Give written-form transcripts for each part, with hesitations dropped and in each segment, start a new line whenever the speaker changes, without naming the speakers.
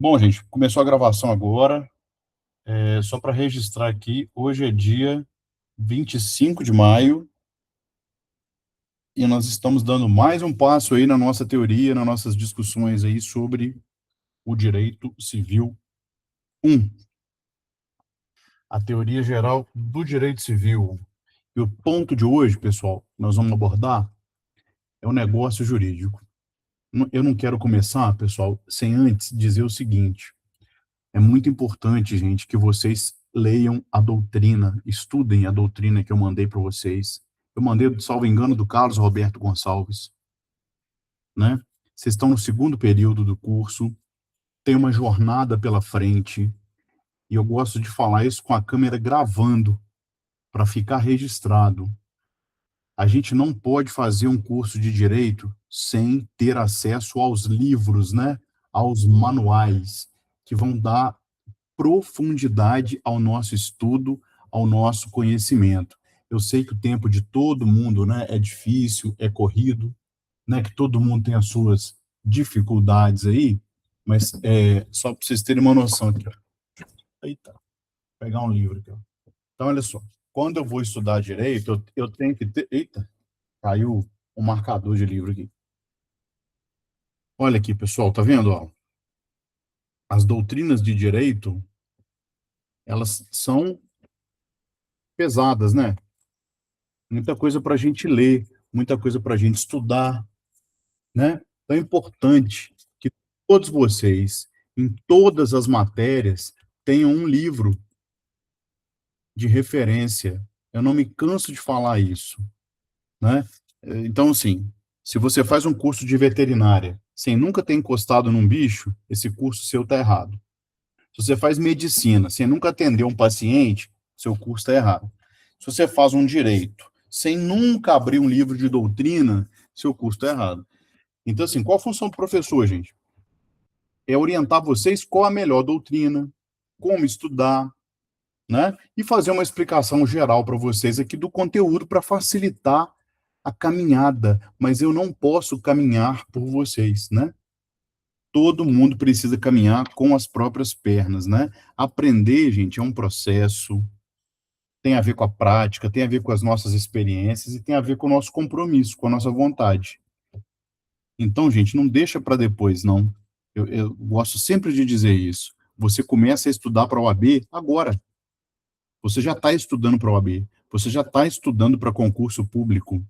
Bom, gente, começou a gravação agora. Só para registrar aqui, hoje é dia 25 de maio e nós estamos dando mais um passo aí na nossa teoria, nas nossas discussões aí sobre o direito civil 1, a teoria geral do direito civil. E o ponto de hoje, pessoal, nós vamos abordar é o negócio jurídico. Eu não quero começar, pessoal, sem antes dizer o seguinte: é muito importante, gente, que vocês leiam a doutrina, estudem a doutrina que eu mandei para vocês. Eu mandei, salvo engano, do Carlos Roberto Gonçalves, né? Vocês estão no segundo período do curso, tem uma jornada pela frente, e eu gosto de falar isso com a câmera gravando, para ficar registrado. A gente não pode fazer um curso de direito sem ter acesso aos livros, né? Aos manuais, que vão dar profundidade ao nosso estudo, ao nosso conhecimento. Eu sei que o tempo de todo mundo, né, é difícil, é corrido, né, que todo mundo tem as suas dificuldades aí, mas só para vocês terem uma noção aqui, ó. Eita, vou pegar um livro aqui, ó. Então, olha só, quando eu vou estudar direito, eu tenho que ter... Eita, caiu um marcador de livro aqui. Olha aqui, pessoal, tá vendo, ó? As doutrinas de direito, elas são pesadas, né? Muita coisa para a gente ler, muita coisa para a gente estudar, né? Então é importante que todos vocês, em todas as matérias, tenham um livro de referência. Eu não me canso de falar isso, né? Então, assim, se você faz um curso de veterinária sem nunca ter encostado num bicho, esse curso seu está errado. Se você faz medicina sem nunca atender um paciente, seu curso está errado. Se você faz um direito sem nunca abrir um livro de doutrina, seu curso está errado. Então, assim, qual a função do professor, gente? É orientar vocês qual a melhor doutrina, como estudar, né? E fazer uma explicação geral para vocês aqui do conteúdo para facilitar a caminhada. Mas eu não posso caminhar por vocês, né? Todo mundo precisa caminhar com as próprias pernas, né? Aprender, gente, é um processo, tem a ver com a prática, tem a ver com as nossas experiências e tem a ver com o nosso compromisso, com a nossa vontade. Então, gente, não deixa para depois, não. Eu gosto sempre de dizer isso. Você começa a estudar para a OAB agora. Você já está estudando para a OAB. Você já está estudando para concurso público.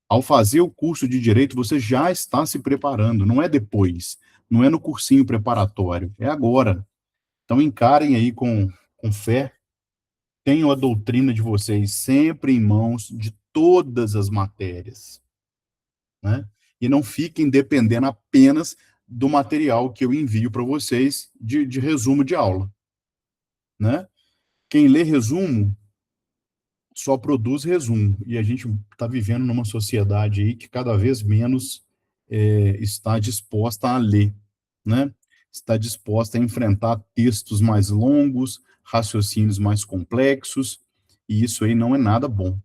Ao fazer o curso de Direito, você já está se preparando. Não é depois. Não é no cursinho preparatório. É agora. Então, encarem aí com fé. Tenham a doutrina de vocês sempre em mãos de todas as matérias, né? E não fiquem dependendo apenas do material que eu envio para vocês de resumo de aula, né? Quem lê resumo só produz resumo, e a gente está vivendo numa sociedade aí que cada vez menos está disposta a ler, né? Está disposta a enfrentar textos mais longos, raciocínios mais complexos, e isso aí não é nada bom.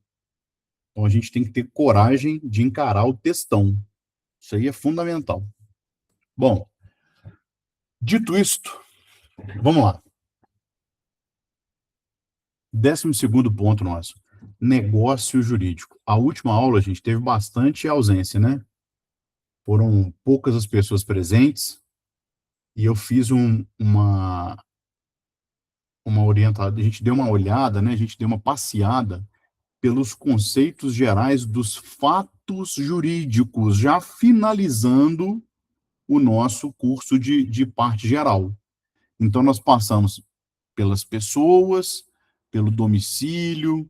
Então a gente tem que ter coragem de encarar o textão. Isso aí é fundamental. Bom, dito isto, vamos lá. 12º ponto nosso. Negócio jurídico. A última aula, a gente teve bastante ausência, né? Foram poucas as pessoas presentes e eu fiz uma orientada, a gente deu uma olhada, né? A gente deu uma passeada pelos conceitos gerais dos fatos jurídicos, já finalizando o nosso curso de parte geral. Então, nós passamos pelas pessoas, pelo domicílio,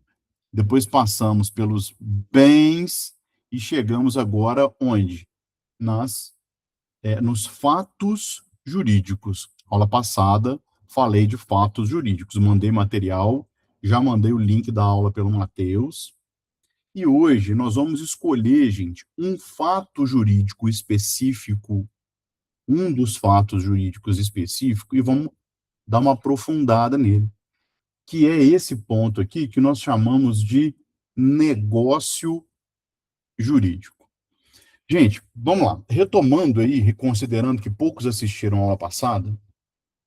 depois passamos pelos bens e chegamos agora onde? Nos fatos jurídicos. Aula passada, falei de fatos jurídicos, mandei material, já mandei o link da aula pelo Matheus, e hoje nós vamos escolher, gente, um fato jurídico específico, um dos fatos jurídicos específicos, e vamos dar uma aprofundada nele, que é esse ponto aqui que nós chamamos de negócio jurídico. Gente, vamos lá. Retomando aí, reconsiderando que poucos assistiram a aula passada.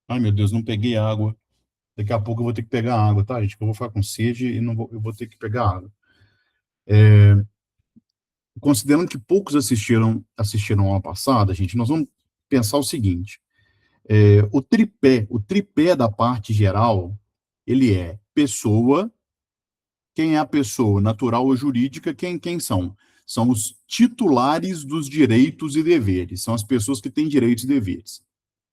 Ai, meu Deus, não peguei água. Daqui a pouco eu vou ter que pegar água, tá, gente? Que eu vou ficar com sede e não vou, eu vou ter que pegar água. Considerando que poucos assistiram a aula passada, gente, nós vamos pensar o seguinte: o tripé da parte geral, ele é pessoa. Quem é a pessoa, natural ou jurídica? Quem são? São os titulares dos direitos e deveres. São as pessoas que têm direitos e deveres.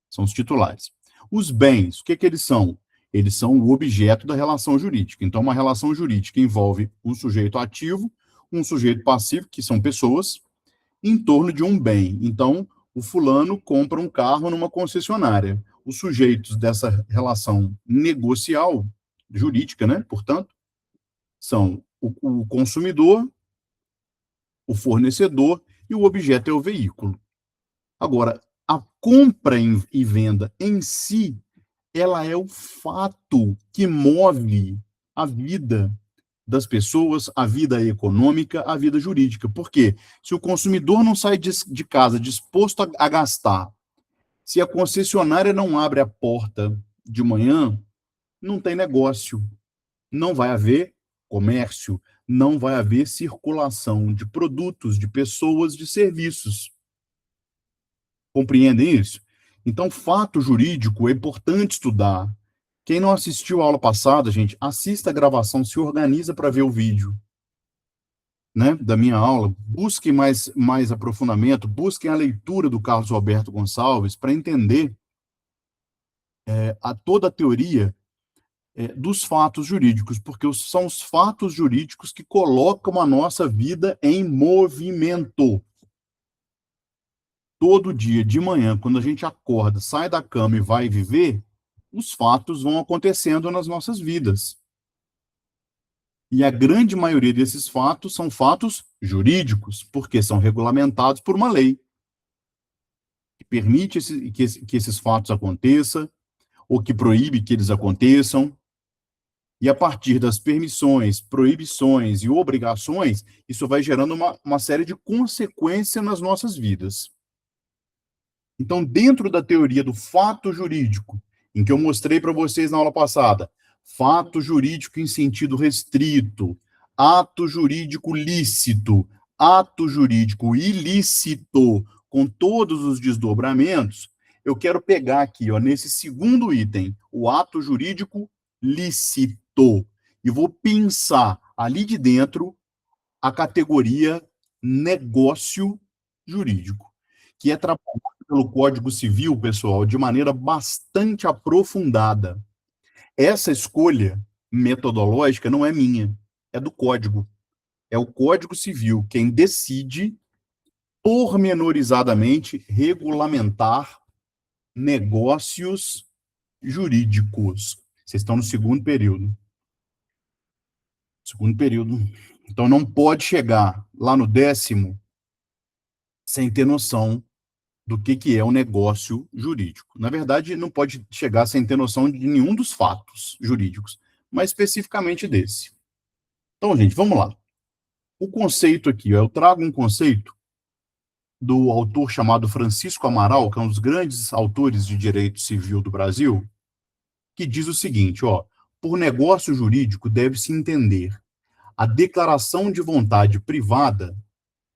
São os titulares. Os bens, o que eles são? Eles são o objeto da relação jurídica. Então, uma relação jurídica envolve um sujeito ativo, um sujeito passivo, que são pessoas, em torno de um bem. Então, o fulano compra um carro numa concessionária. Os sujeitos dessa relação negocial, jurídica, né? Portanto, são o consumidor, o fornecedor e o objeto é o veículo. Agora, a compra e venda em si, ela é o fato que move a vida das pessoas, a vida econômica, a vida jurídica. Por quê? Se o consumidor não sai de casa disposto a gastar, se a concessionária não abre a porta de manhã, não tem negócio, não vai haver comércio, não vai haver circulação de produtos, de pessoas, de serviços. Compreendem isso? Então, fato jurídico é importante estudar. Quem não assistiu a aula passada, gente, assista a gravação, se organiza para ver o vídeo, né, da minha aula, busquem mais aprofundamento, busquem a leitura do Carlos Roberto Gonçalves para entender toda a teoria dos fatos jurídicos, porque são os fatos jurídicos que colocam a nossa vida em movimento. Todo dia de manhã, quando a gente acorda, sai da cama e vai viver, os fatos vão acontecendo nas nossas vidas. E a grande maioria desses fatos são fatos jurídicos, porque são regulamentados por uma lei que permite que esses fatos aconteçam, ou que proíbe que eles aconteçam. E a partir das permissões, proibições e obrigações, isso vai gerando uma série de consequências nas nossas vidas. Então, dentro da teoria do fato jurídico, em que eu mostrei para vocês na aula passada, fato jurídico em sentido restrito, ato jurídico lícito, ato jurídico ilícito, com todos os desdobramentos, eu quero pegar aqui, ó, nesse segundo item, o ato jurídico lícito, e vou pensar ali de dentro a categoria negócio jurídico, que é trabalhado pelo Código Civil, pessoal, de maneira bastante aprofundada. Essa escolha metodológica não é minha, é do Código. É o Código Civil quem decide pormenorizadamente regulamentar negócios jurídicos. Vocês estão no segundo período. Segundo período. Então não pode chegar lá no 10º sem ter noção do que é um negócio jurídico. Na verdade, não pode chegar sem ter noção de nenhum dos fatos jurídicos, mas especificamente desse. Então, gente, vamos lá. O conceito aqui, eu trago um conceito do autor chamado Francisco Amaral, que é um dos grandes autores de direito civil do Brasil, que diz o seguinte, ó: por negócio jurídico deve-se entender a declaração de vontade privada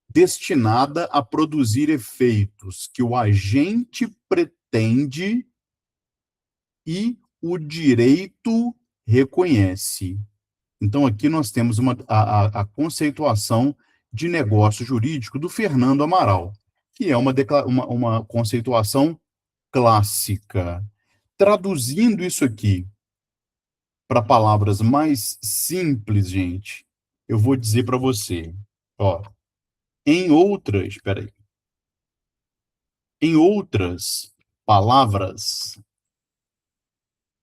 destinada a produzir efeitos que o agente pretende e o direito reconhece. Então, aqui nós temos a conceituação de negócio jurídico do Fernando Amaral, que é uma conceituação clássica. Traduzindo isso aqui para palavras mais simples, gente, eu vou dizer para você, ó, espera aí, em outras palavras,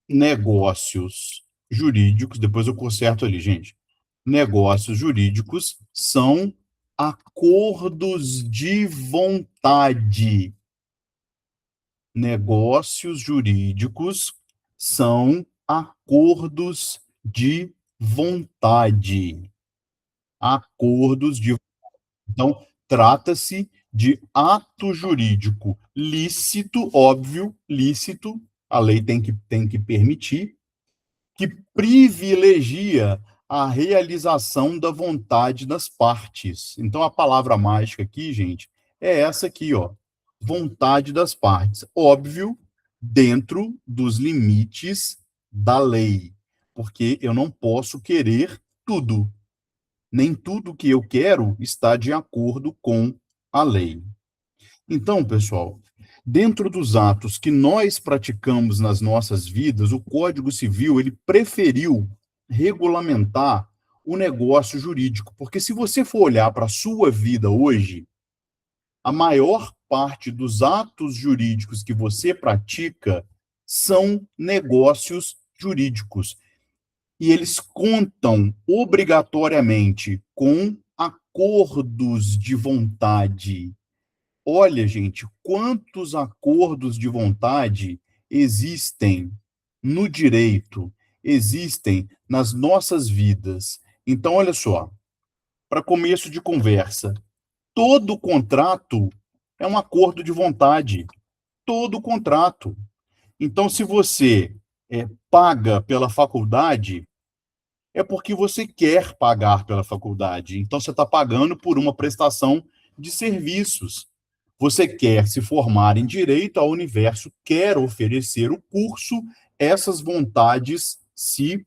negócios jurídicos, depois eu conserto ali, gente. Negócios jurídicos são acordos de vontade. Negócios jurídicos são acordos de vontade. Acordos de. Então, trata-se de ato jurídico lícito, óbvio, lícito, a lei tem que permitir, que privilegia a realização da vontade das partes. Então, a palavra mágica aqui, gente, é essa aqui, ó, vontade das partes. Óbvio, dentro dos limites da lei, porque eu não posso querer tudo. Nem tudo que eu quero está de acordo com a lei. Então, pessoal, dentro dos atos que nós praticamos nas nossas vidas, o Código Civil ele preferiu regulamentar o negócio jurídico, porque se você for olhar para a sua vida hoje, a maior parte dos atos jurídicos que você pratica são negócios jurídicos. E eles contam obrigatoriamente com acordos de vontade. Olha, gente, quantos acordos de vontade existem no direito, existem nas nossas vidas. Então, olha só, para começo de conversa, todo contrato é um acordo de vontade. Todo contrato. Então, se você paga pela faculdade, é porque você quer pagar pela faculdade. Então, você está pagando por uma prestação de serviços. Você quer se formar em direito, a Universo quer oferecer o curso, essas vontades se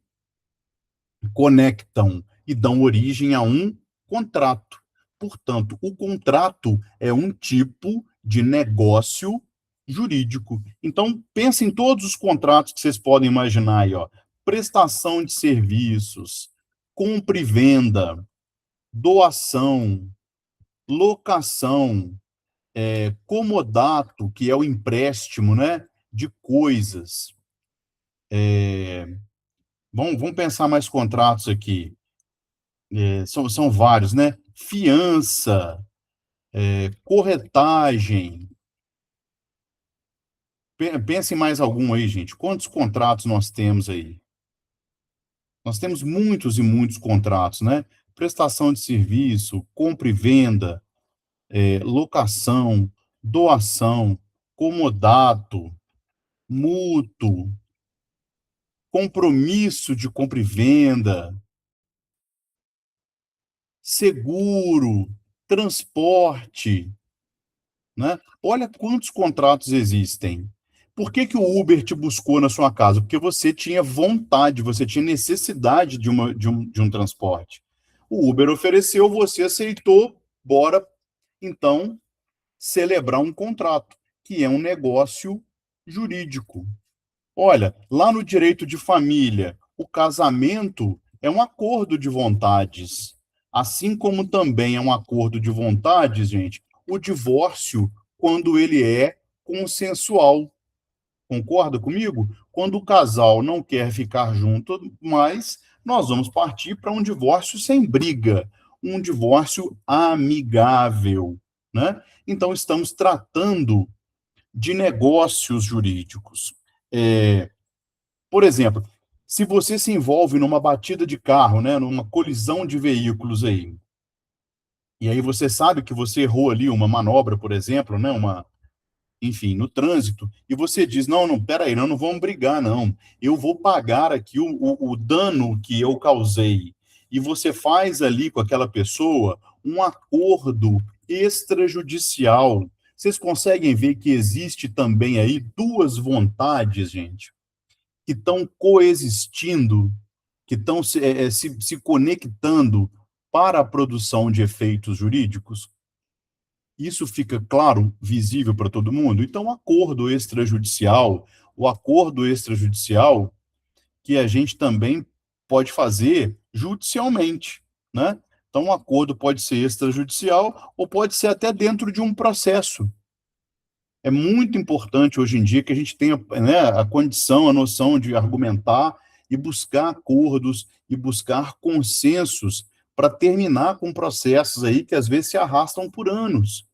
conectam e dão origem a um contrato. Portanto, o contrato é um tipo de negócio jurídico. Então, pense em todos os contratos que vocês podem imaginar aí, ó. Prestação de serviços, compra e venda, doação, locação, comodato, que é o empréstimo, né, de coisas. Vamos pensar mais contratos aqui. São vários, né? Fiança, corretagem. Pense em mais algum aí, gente. Quantos contratos nós temos aí? Nós temos muitos e muitos contratos, né? Prestação de serviço, compra e venda, locação, doação, comodato, mútuo, compromisso de compra e venda, seguro, transporte, né? Olha quantos contratos existem. Por que que o Uber te buscou na sua casa? Porque você tinha vontade, você tinha necessidade de um transporte. O Uber ofereceu, você aceitou, bora, então, celebrar um contrato, que é um negócio jurídico. Olha, lá no direito de família, o casamento é um acordo de vontades. Assim como também é um acordo de vontades, gente, o divórcio, quando ele é consensual. Concorda comigo? Quando o casal não quer ficar junto mais, nós vamos partir para um divórcio sem briga, um divórcio amigável, né? Então, estamos tratando de negócios jurídicos. Por exemplo, se você se envolve numa batida de carro, né, numa colisão de veículos aí, e aí você sabe que você errou ali uma manobra, por exemplo, né, enfim, no trânsito, e você diz, não, não, peraí, não vamos brigar, não, eu vou pagar aqui o dano que eu causei, e você faz ali com aquela pessoa um acordo extrajudicial. Vocês conseguem ver que existe também aí duas vontades, gente, que estão coexistindo, que estão se conectando para a produção de efeitos jurídicos? Isso fica claro, visível para todo mundo? Então, o acordo extrajudicial que a gente também pode fazer judicialmente, né? Então, um acordo pode ser extrajudicial ou pode ser até dentro de um processo. É muito importante hoje em dia que a gente tenha, né, a condição, a noção de argumentar e buscar acordos e buscar consensos para terminar com processos aí que às vezes se arrastam por anos.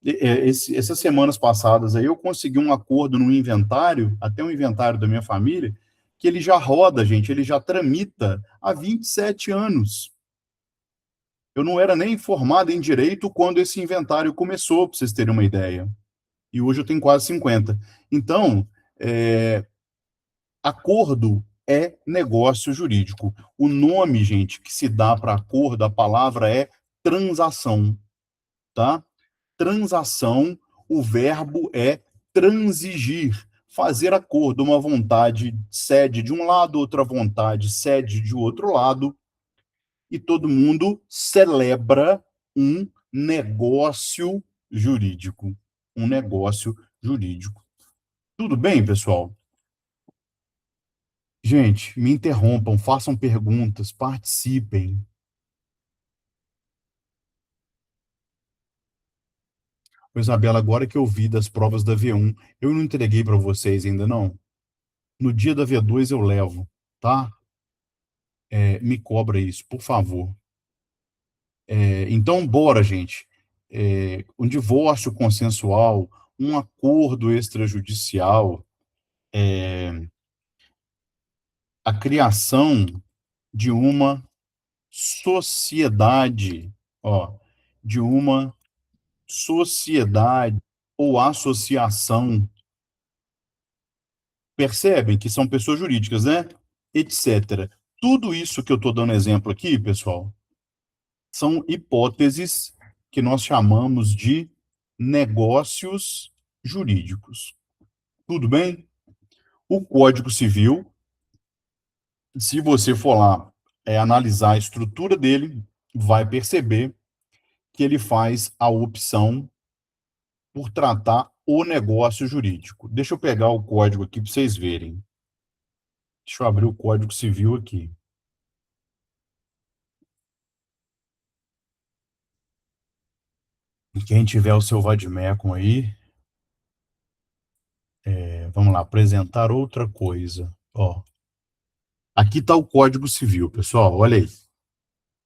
Essas semanas passadas aí eu consegui um acordo no inventário, até um inventário da minha família, que ele já roda, gente, ele já tramita há 27 anos. Eu não era nem formado em direito quando esse inventário começou, para vocês terem uma ideia. E hoje eu tenho quase 50. Então, é, acordo é negócio jurídico. O nome, gente, que se dá para acordo, a palavra é transação, tá? Transação, o verbo é transigir, fazer acordo, uma vontade cede de um lado, outra vontade cede de outro lado, e todo mundo celebra um negócio jurídico. Um negócio jurídico. Tudo bem, pessoal? Gente, me interrompam, façam perguntas, participem. Ô, Isabela, agora que eu vi das provas da V1, eu não entreguei para vocês ainda não. No dia da V2 eu levo, tá? Me cobra isso, por favor. Então, bora, gente. Um divórcio consensual, um acordo extrajudicial, a criação de uma sociedade, ó, de uma sociedade ou associação, percebem que são pessoas jurídicas, né? Etc. Tudo isso que eu estou dando exemplo aqui, pessoal, são hipóteses que nós chamamos de negócios jurídicos. Tudo bem? O Código Civil, se você for lá analisar a estrutura dele, vai perceber que ele faz a opção por tratar o negócio jurídico. Deixa eu pegar o código aqui para vocês verem. Deixa eu abrir o Código Civil aqui. E quem tiver o seu vademecum aí, vamos lá, apresentar outra coisa. Ó, aqui está o Código Civil, pessoal, olha aí.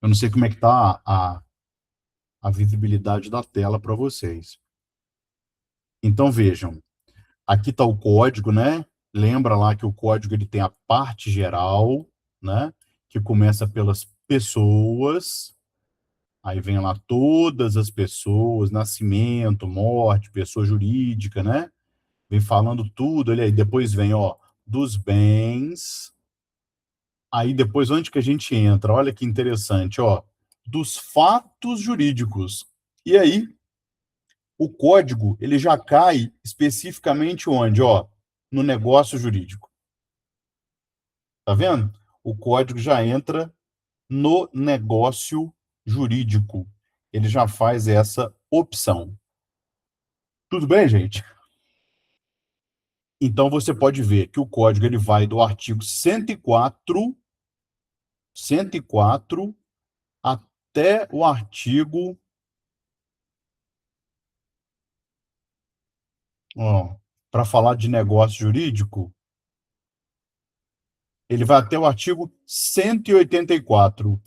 Eu não sei como é que está a visibilidade da tela para vocês. Então, vejam, aqui está o código, né? Lembra lá que o código ele tem a parte geral, né? Que começa pelas pessoas, aí vem lá todas as pessoas, nascimento, morte, pessoa jurídica, né? Vem falando tudo, olha aí, depois vem, ó, dos bens, aí depois onde que a gente entra? Olha que interessante, ó, dos fatos jurídicos. E aí, o código, ele já cai especificamente onde, ó, no negócio jurídico. Tá vendo? O código já entra no negócio jurídico. Ele já faz essa opção. Tudo bem, gente? Então você pode ver que o código ele vai do artigo 104 até o artigo, ó, para falar de negócio jurídico, ele vai até o artigo 184.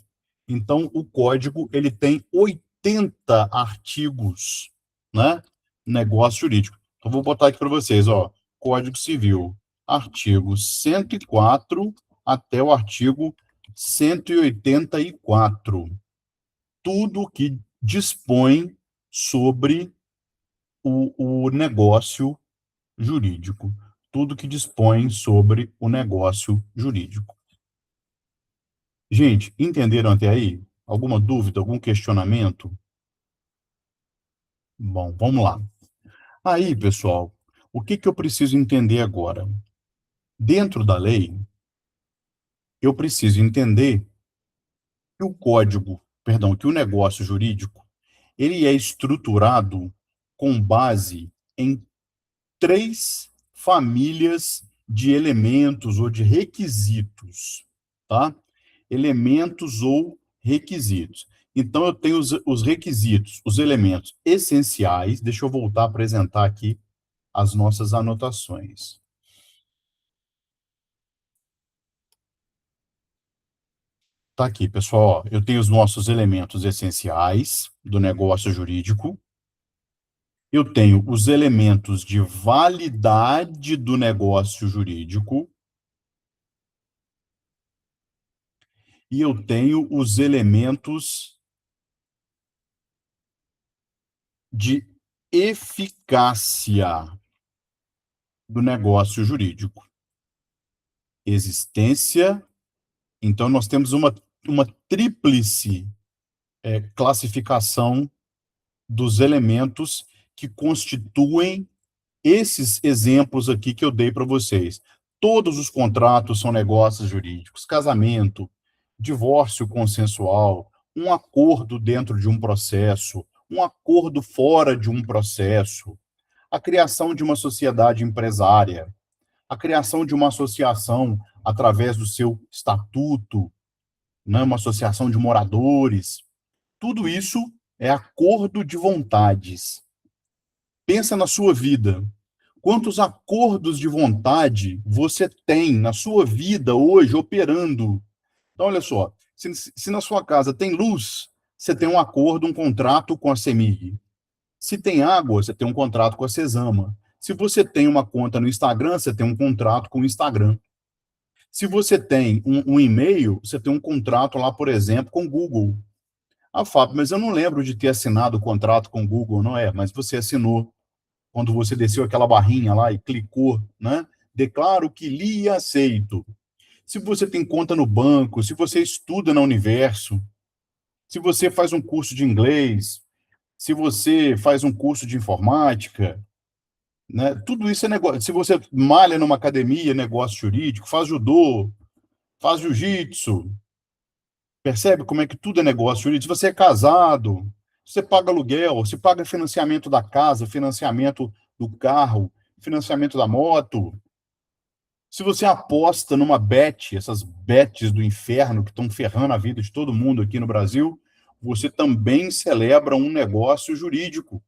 Então, o código ele tem 80 artigos, né? Negócio jurídico. Então, vou botar aqui para vocês, ó. Código Civil, artigo 104 até o artigo 184. Tudo que dispõe sobre o negócio jurídico. Tudo que dispõe sobre o negócio jurídico. Gente, entenderam até aí? Alguma dúvida, algum questionamento? Bom, vamos lá. Aí, pessoal, o que que eu preciso entender agora? Dentro da lei, eu preciso entender que o código, perdão, que o negócio jurídico, ele é estruturado com base em três famílias de elementos ou de requisitos, tá? Elementos ou requisitos. Então, eu tenho os requisitos, os elementos essenciais. Deixa eu voltar a apresentar aqui as nossas anotações. Tá aqui, pessoal. Ó, eu tenho os nossos elementos essenciais do negócio jurídico. Eu tenho os elementos de validade do negócio jurídico. E eu tenho os elementos de eficácia do negócio jurídico. Existência. Então, nós temos uma tríplice classificação dos elementos que constituem esses exemplos aqui que eu dei para vocês. Todos os contratos são negócios jurídicos: casamento, divórcio consensual, um acordo dentro de um processo, um acordo fora de um processo, a criação de uma sociedade empresária, a criação de uma associação através do seu estatuto, né, uma associação de moradores. Tudo isso é acordo de vontades. Pensa na sua vida. Quantos acordos de vontade você tem na sua vida hoje operando? Então, olha só, se na sua casa tem luz, você tem um acordo, um contrato com a CEMIG. Se tem água, você tem um contrato com a Cesama. Se você tem uma conta no Instagram, você tem um contrato com o Instagram. Se você tem um e-mail, você tem um contrato lá, por exemplo, com o Google. Ah, Fábio, mas eu não lembro de ter assinado o contrato com o Google, não é? Mas você assinou quando você desceu aquela barrinha lá e clicou, né? Declaro que lhe aceito. Se você tem conta no banco, se você estuda na Universo, se você faz um curso de inglês, se você faz um curso de informática, né? Tudo isso é negócio. Se você malha numa academia, negócio jurídico, faz judô, faz jiu-jitsu, percebe como é que tudo é negócio jurídico? Se você é casado, você paga aluguel, você paga financiamento da casa, financiamento do carro, financiamento da moto. Se você aposta numa bet, essas bets do inferno que estão ferrando a vida de todo mundo aqui no Brasil, você também celebra um negócio jurídico.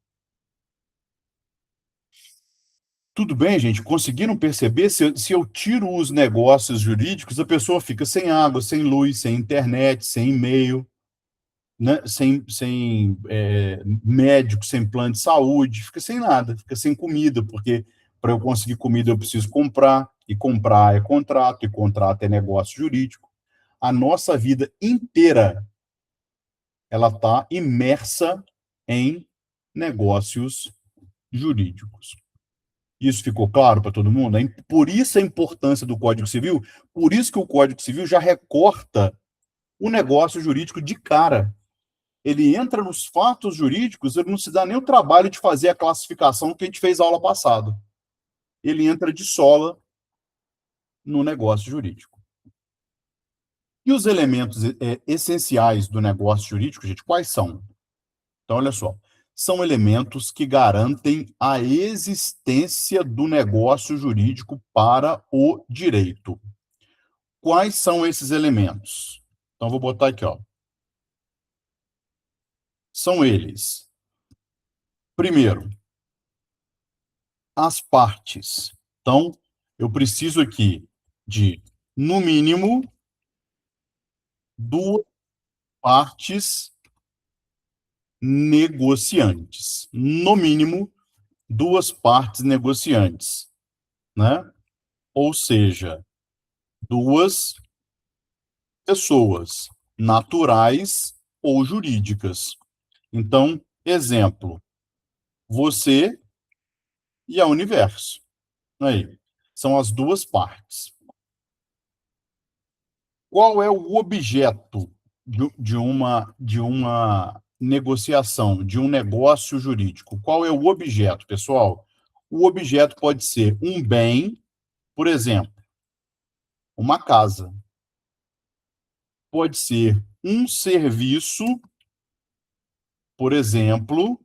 Tudo bem, gente? Conseguiram perceber? Se eu tiro os negócios jurídicos, a pessoa fica sem água, sem luz, sem internet, sem e-mail, né? Sem médico, sem plano de saúde, fica sem nada, fica sem comida, porque para eu conseguir comida eu preciso comprar, e comprar é contrato, e contrato é negócio jurídico. A nossa vida inteira ela está imersa em negócios jurídicos. Isso ficou claro para todo mundo? Por isso a importância do Código Civil, por isso que o Código Civil já recorta o negócio jurídico de cara. Ele entra nos fatos jurídicos, ele não se dá nem o trabalho de fazer a classificação que a gente fez na aula passada. Ele entra de sola no negócio jurídico. E os elementos essenciais do negócio jurídico, gente, quais são? Então, olha só, são elementos que garantem a existência do negócio jurídico para o direito. Quais são esses elementos? Então, vou botar aqui, ó. São eles. Primeiro, as partes. Então, eu preciso aqui de, no mínimo, duas partes negociantes. No mínimo, duas partes negociantes, né? Ou seja, duas pessoas naturais ou jurídicas. Então, exemplo, você e a Universo. Aí, são as duas partes. Qual é o objeto de uma negociação, de um negócio jurídico? Qual é o objeto, pessoal? O objeto pode ser um bem, por exemplo, uma casa. Pode ser um serviço, por exemplo,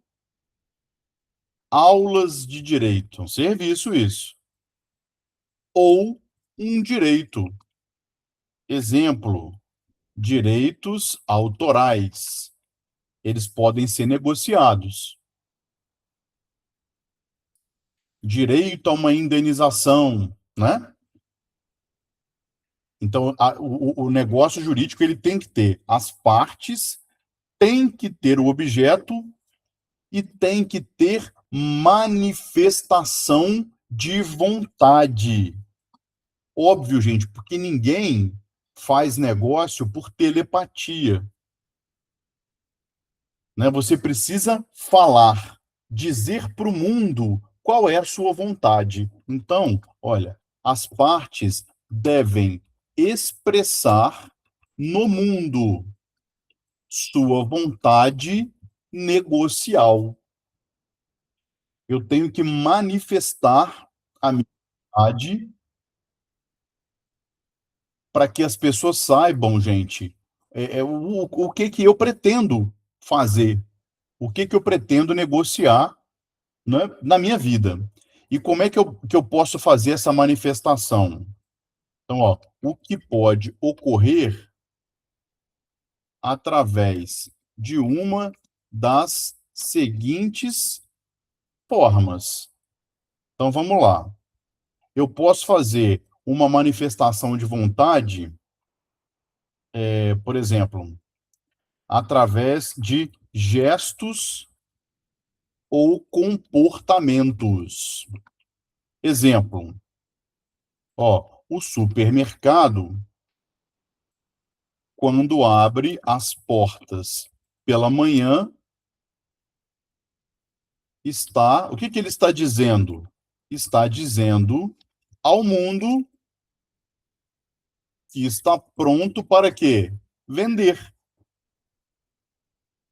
aulas de direito, um serviço isso. Ou um direito. Exemplo, direitos autorais. Eles podem ser negociados. Direito a uma indenização, né? Então, o negócio jurídico ele tem que ter as partes, tem que ter o objeto e tem que ter manifestação de vontade. Óbvio, gente, porque ninguém faz negócio por telepatia. Né? Você precisa falar. dizer para o mundo qual é a sua vontade. Então, olha, as partes devem expressar no mundo sua vontade negocial. Eu tenho que manifestar a minha vontade para que as pessoas saibam, gente, o que que eu pretendo fazer, o que que eu pretendo negociar, né, na minha vida. E como é que eu posso fazer essa manifestação? Então, ó, o que pode ocorrer através de uma das seguintes formas. Então, vamos lá. Eu posso fazer uma manifestação de vontade, por exemplo, através de gestos ou comportamentos. Exemplo, ó, o supermercado, quando abre as portas pela manhã, está. O que que ele está dizendo? Está dizendo ao mundo que está pronto para quê? Vender.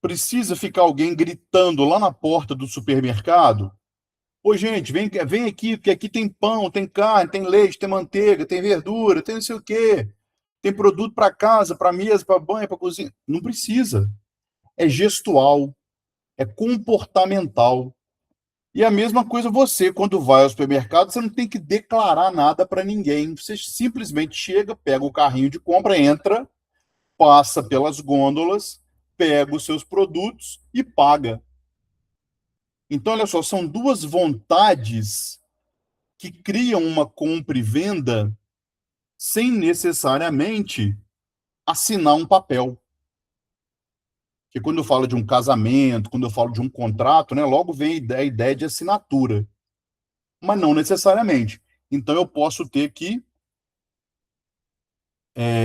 Precisa ficar alguém gritando lá na porta do supermercado? Ô, gente, vem aqui, porque aqui tem pão, tem carne, tem leite, tem manteiga, tem verdura, tem não sei o quê. Tem produto para casa, para mesa, para banho, para cozinha. Não precisa. É gestual, é comportamental. E a mesma coisa você, quando vai ao supermercado, você não tem que declarar nada para ninguém. Você simplesmente chega, pega o carrinho de compra, entra, passa pelas gôndolas, pega os seus produtos e paga. Então, olha só, são duas vontades que criam uma compra e venda sem necessariamente assinar um papel. Porque quando eu falo de um casamento, quando eu falo de um contrato, né, logo vem a ideia de assinatura, mas não necessariamente. Então eu posso ter que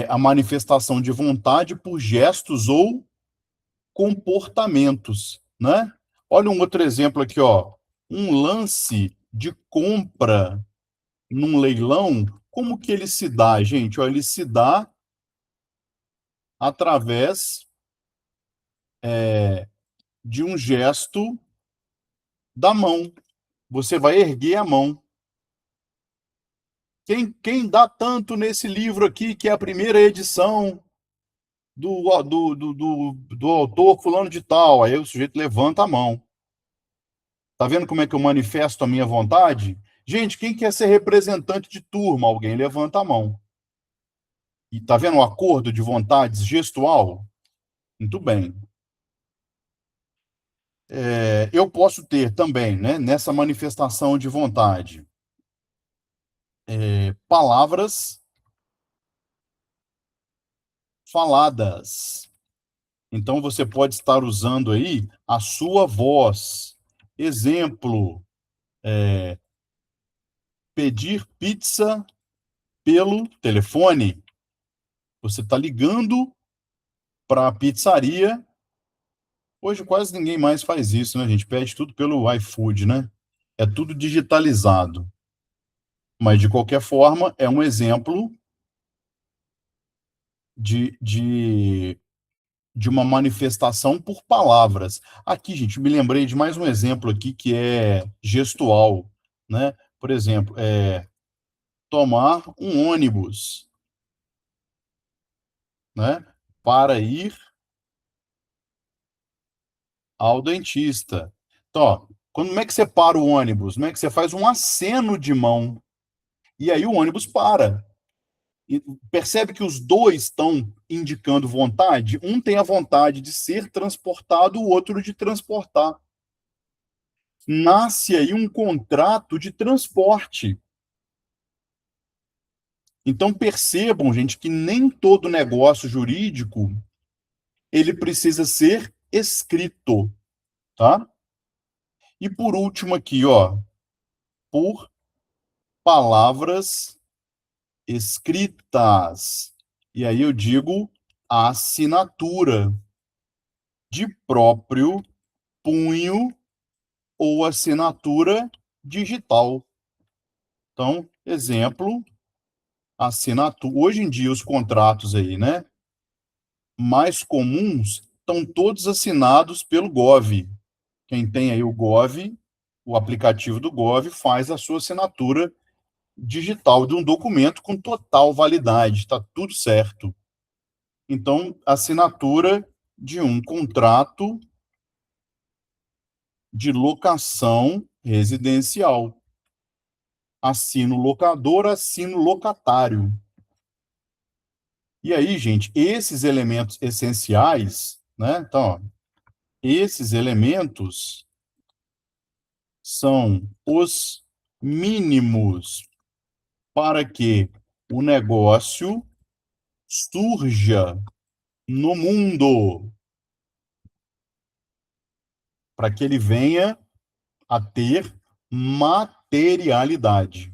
a manifestação de vontade por gestos ou comportamentos, né? Olha um outro exemplo aqui, ó. Um lance de compra num leilão, como que ele se dá, gente? Ó, ele se dá através de um gesto da mão. Você vai erguer a mão. Quem dá tanto nesse livro aqui, que é a primeira edição do autor fulano de tal? Aí o sujeito levanta a mão. Tá vendo como é que eu manifesto a minha vontade? Gente, quem quer ser representante de turma? Alguém levanta a mão. E tá vendo o acordo de vontades gestual? Muito bem. Eu posso ter também, né, nessa manifestação de vontade, palavras faladas. Então você pode estar usando aí a sua voz. Exemplo, pedir pizza pelo telefone. Você está ligando para a pizzaria. Hoje quase ninguém mais faz isso, né? A gente pede tudo pelo iFood, né? É tudo digitalizado. Mas, de qualquer forma, é um exemplo de de uma manifestação por palavras. Aqui, gente, me lembrei de mais um exemplo aqui que é gestual, né? Por exemplo, tomar um ônibus, né? Para ir ao dentista. Então, ó, como é que você para o ônibus? Como é que você faz um aceno de mão? E aí o ônibus para. E percebe que os dois estão indicando vontade? Um tem a vontade de ser transportado, o outro de transportar. Nasce aí um contrato de transporte. Então percebam, gente, que nem todo negócio jurídico ele precisa ser escrito, tá? E por último aqui, ó, por palavras escritas. E aí eu digo a assinatura de próprio punho ou assinatura digital. Então, exemplo, assinatura. Hoje em dia, os contratos aí, né, mais comuns estão todos assinados pelo Gov. Quem tem aí o Gov, o aplicativo do Gov, faz a sua assinatura digital de um documento com total validade, está tudo certo. Então, assinatura de um contrato de locação residencial. Assino locador, assino locatário. E aí, gente, esses elementos essenciais, né? Então, ó, esses elementos são os mínimos para que o negócio surja no mundo, para que ele venha a ter materialidade.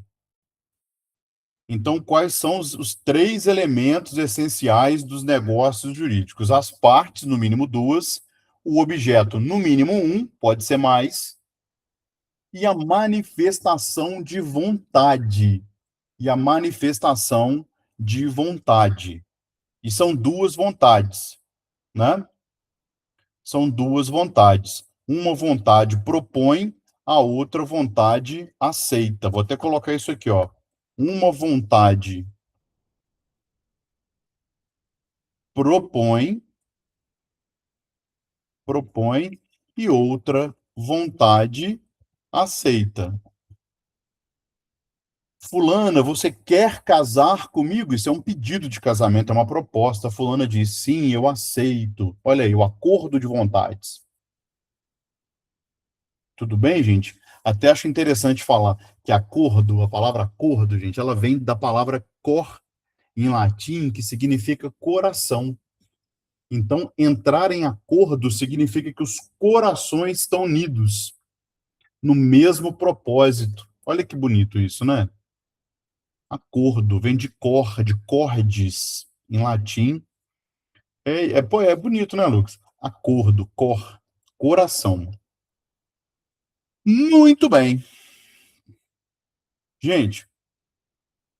Então, quais são os três elementos essenciais dos negócios jurídicos? As partes, no mínimo duas, o objeto, no mínimo um, pode ser mais, e a manifestação de vontade. E a manifestação de vontade. E são duas vontades, né? São duas vontades. Uma vontade propõe, a outra vontade aceita. Vou até colocar isso aqui, ó. Uma vontade propõe, e outra vontade aceita. Fulana, você quer casar comigo? Isso é um pedido de casamento, é uma proposta. Fulana diz, sim, eu aceito. Olha aí, o acordo de vontades. Tudo bem, gente? Até acho interessante falar que acordo, a palavra acordo, gente, ela vem da palavra cor, em latim, que significa coração. Então, entrar em acordo significa que os corações estão unidos no mesmo propósito. Olha que bonito isso, né? Acordo, vem de cor, de cordes, em latim. É bonito, né, Lucas? Acordo, cor, coração. Muito bem. Gente,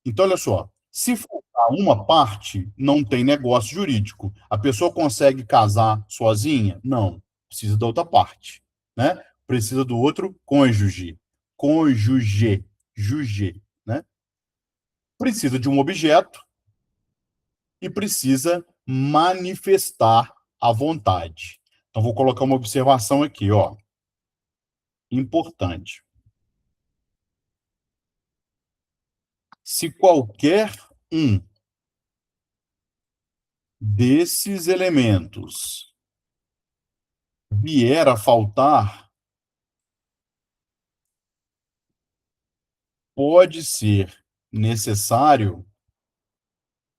então olha só. Se faltar uma parte, não tem negócio jurídico. A pessoa consegue casar sozinha? Não. Precisa da outra parte, né? Precisa do outro cônjuge. Cônjuge. Juge, né? Precisa de um objeto e precisa manifestar a vontade. Então, vou colocar uma observação aqui, ó. Importante. Se qualquer um desses elementos vier a faltar, pode ser necessário.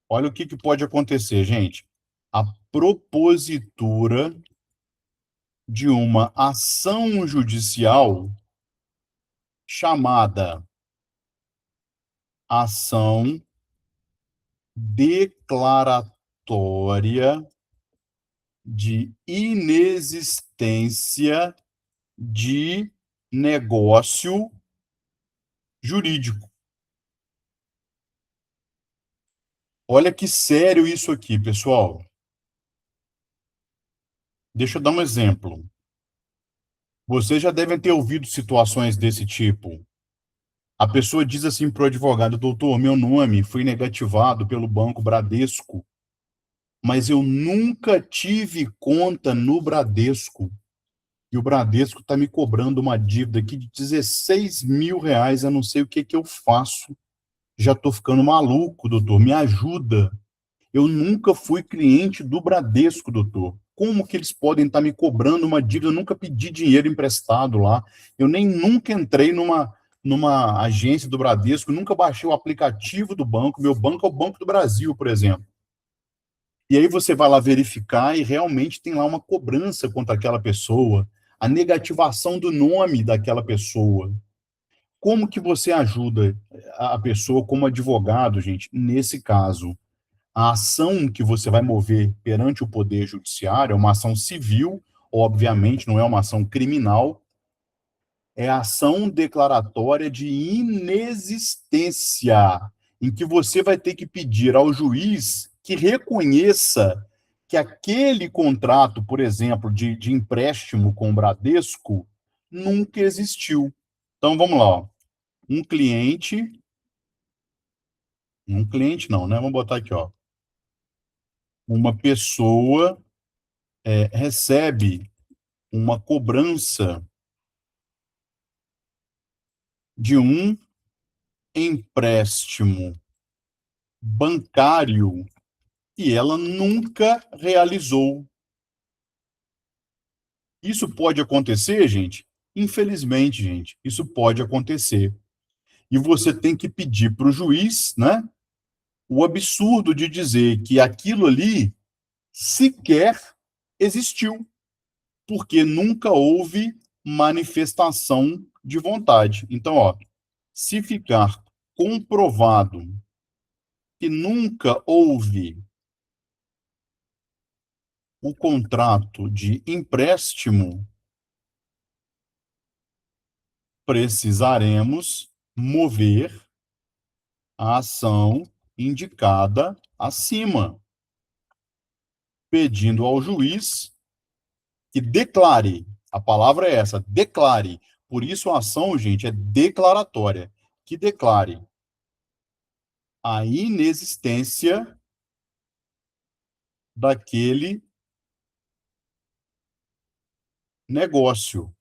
Olha o que pode acontecer, gente. A propositura de uma ação judicial chamada ação declaratória de inexistência de negócio jurídico. Olha que sério isso aqui, pessoal. Deixa eu dar um exemplo. Vocês já devem ter ouvido situações desse tipo. A pessoa diz assim para o advogado, doutor, meu nome foi negativado pelo Banco Bradesco, mas eu nunca tive conta no Bradesco. E o Bradesco está me cobrando uma dívida aqui de 16 mil reais, eu não sei o que eu faço. Já estou ficando maluco, doutor, me ajuda. Eu nunca fui cliente do Bradesco, doutor. Como que eles podem estar me cobrando uma dívida? Eu nunca pedi dinheiro emprestado lá. Eu nem nunca entrei numa agência do Bradesco, nunca baixei o aplicativo do banco. Meu banco é o Banco do Brasil, por exemplo. E aí você vai lá verificar e realmente tem lá uma cobrança contra aquela pessoa, a negativação do nome daquela pessoa. Como que você ajuda a pessoa como advogado, gente, nesse caso? A ação que você vai mover perante o Poder Judiciário é uma ação civil, obviamente, não é uma ação criminal. É a ação declaratória de inexistência, em que você vai ter que pedir ao juiz que reconheça que aquele contrato, por exemplo, de empréstimo com o Bradesco, nunca existiu. Então, vamos lá. Ó. Um cliente. Um cliente não, né? Vamos botar aqui, ó. Uma pessoa recebe uma cobrança de um empréstimo bancário e ela nunca realizou. Isso pode acontecer, gente? Infelizmente, gente, isso pode acontecer. E você tem que pedir para o juiz, né, o absurdo de dizer que aquilo ali sequer existiu, porque nunca houve manifestação de vontade. Então, ó, se ficar comprovado que nunca houve o contrato de empréstimo, precisaremos mover a ação indicada acima, pedindo ao juiz que declare, a palavra é essa, declare. Por isso a ação, gente, é declaratória, que declare a inexistência daquele negócio.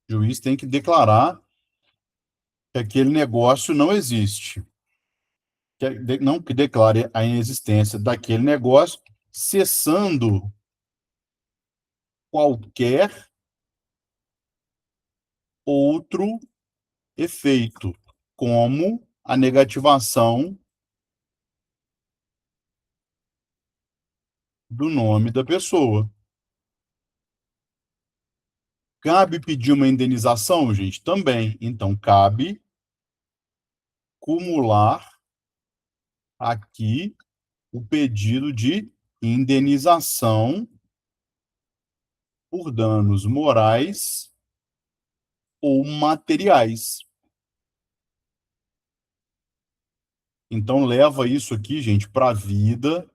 O juiz tem que declarar que aquele negócio não existe. Não que declare a inexistência daquele negócio, cessando qualquer outro efeito, como a negativação do nome da pessoa. Cabe pedir uma indenização, gente? Também. Então, cabe cumular aqui o pedido de indenização por danos morais ou materiais. Então, leva isso aqui, gente, para a vida.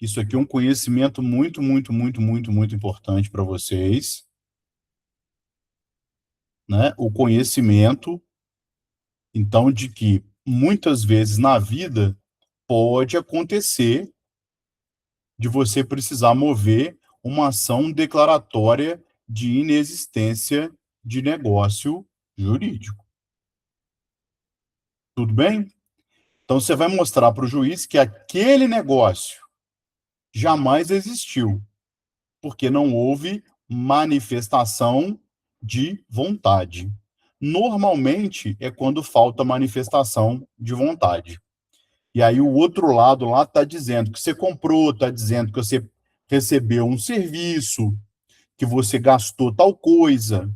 Isso aqui é um conhecimento muito, muito, muito, muito, muito importante para vocês, né? O conhecimento, então, de que muitas vezes na vida pode acontecer de você precisar mover uma ação declaratória de inexistência de negócio jurídico. Tudo bem? Então, você vai mostrar para o juiz que aquele negócio jamais existiu, porque não houve manifestação de vontade. Normalmente é quando falta manifestação de vontade. E aí o outro lado lá está dizendo que você comprou, está dizendo que você recebeu um serviço, que você gastou tal coisa,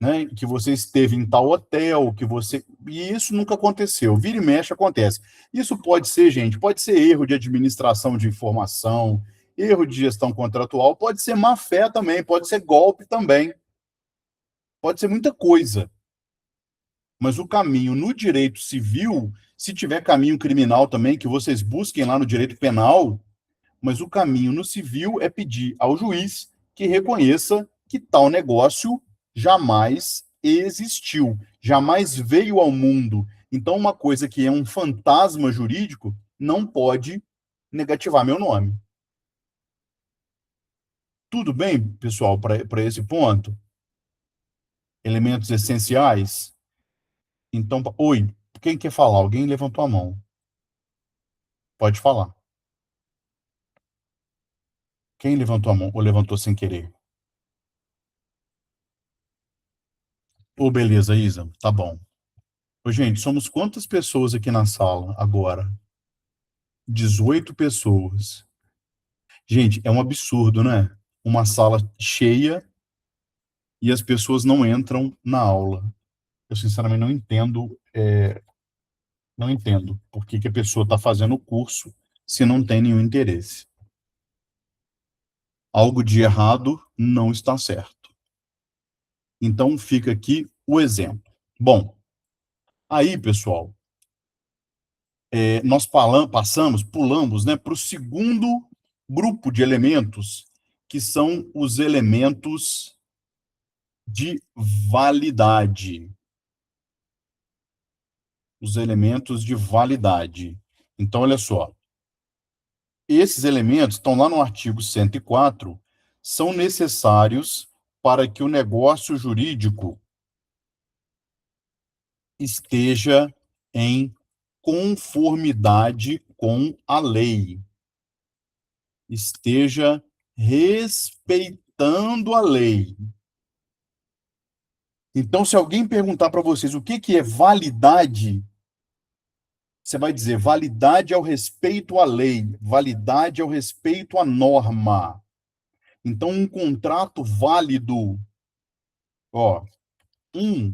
né? Que você esteve em tal hotel, que você. E isso nunca aconteceu. Vira e mexe acontece. Isso pode ser, gente, pode ser erro de administração de informação, erro de gestão contratual, pode ser má fé também, pode ser golpe também, pode ser muita coisa. Mas o caminho no direito civil, se tiver caminho criminal também, que vocês busquem lá no direito penal, mas o caminho no civil é pedir ao juiz que reconheça que tal negócio jamais existiu, jamais veio ao mundo. Então, uma coisa que é um fantasma jurídico não pode negativar meu nome. Tudo bem, pessoal, para esse ponto? Elementos essenciais? Então, oi, quem quer falar? Alguém levantou a mão. Pode falar. Quem levantou a mão ou levantou sem querer? Ô, beleza, Isa, tá bom. Ô, gente, somos quantas pessoas aqui na sala agora? 18 pessoas. Gente, é um absurdo, né? Uma sala cheia e as pessoas não entram na aula. Eu, sinceramente, não entendo por que a pessoa está fazendo o curso se não tem nenhum interesse. Algo de errado não está certo. Então, fica aqui o exemplo. Bom, aí, pessoal, nós pulamos, né, para o segundo grupo de elementos, que são os elementos de validade. Os elementos de validade. Então, olha só. Esses elementos estão lá no artigo 104, são necessários para que o negócio jurídico esteja em conformidade com a lei, esteja respeitando a lei. Então, se alguém perguntar para vocês o que é validade, você vai dizer validade ao respeito à lei, validade ao respeito à norma. Então, um contrato válido, ó, um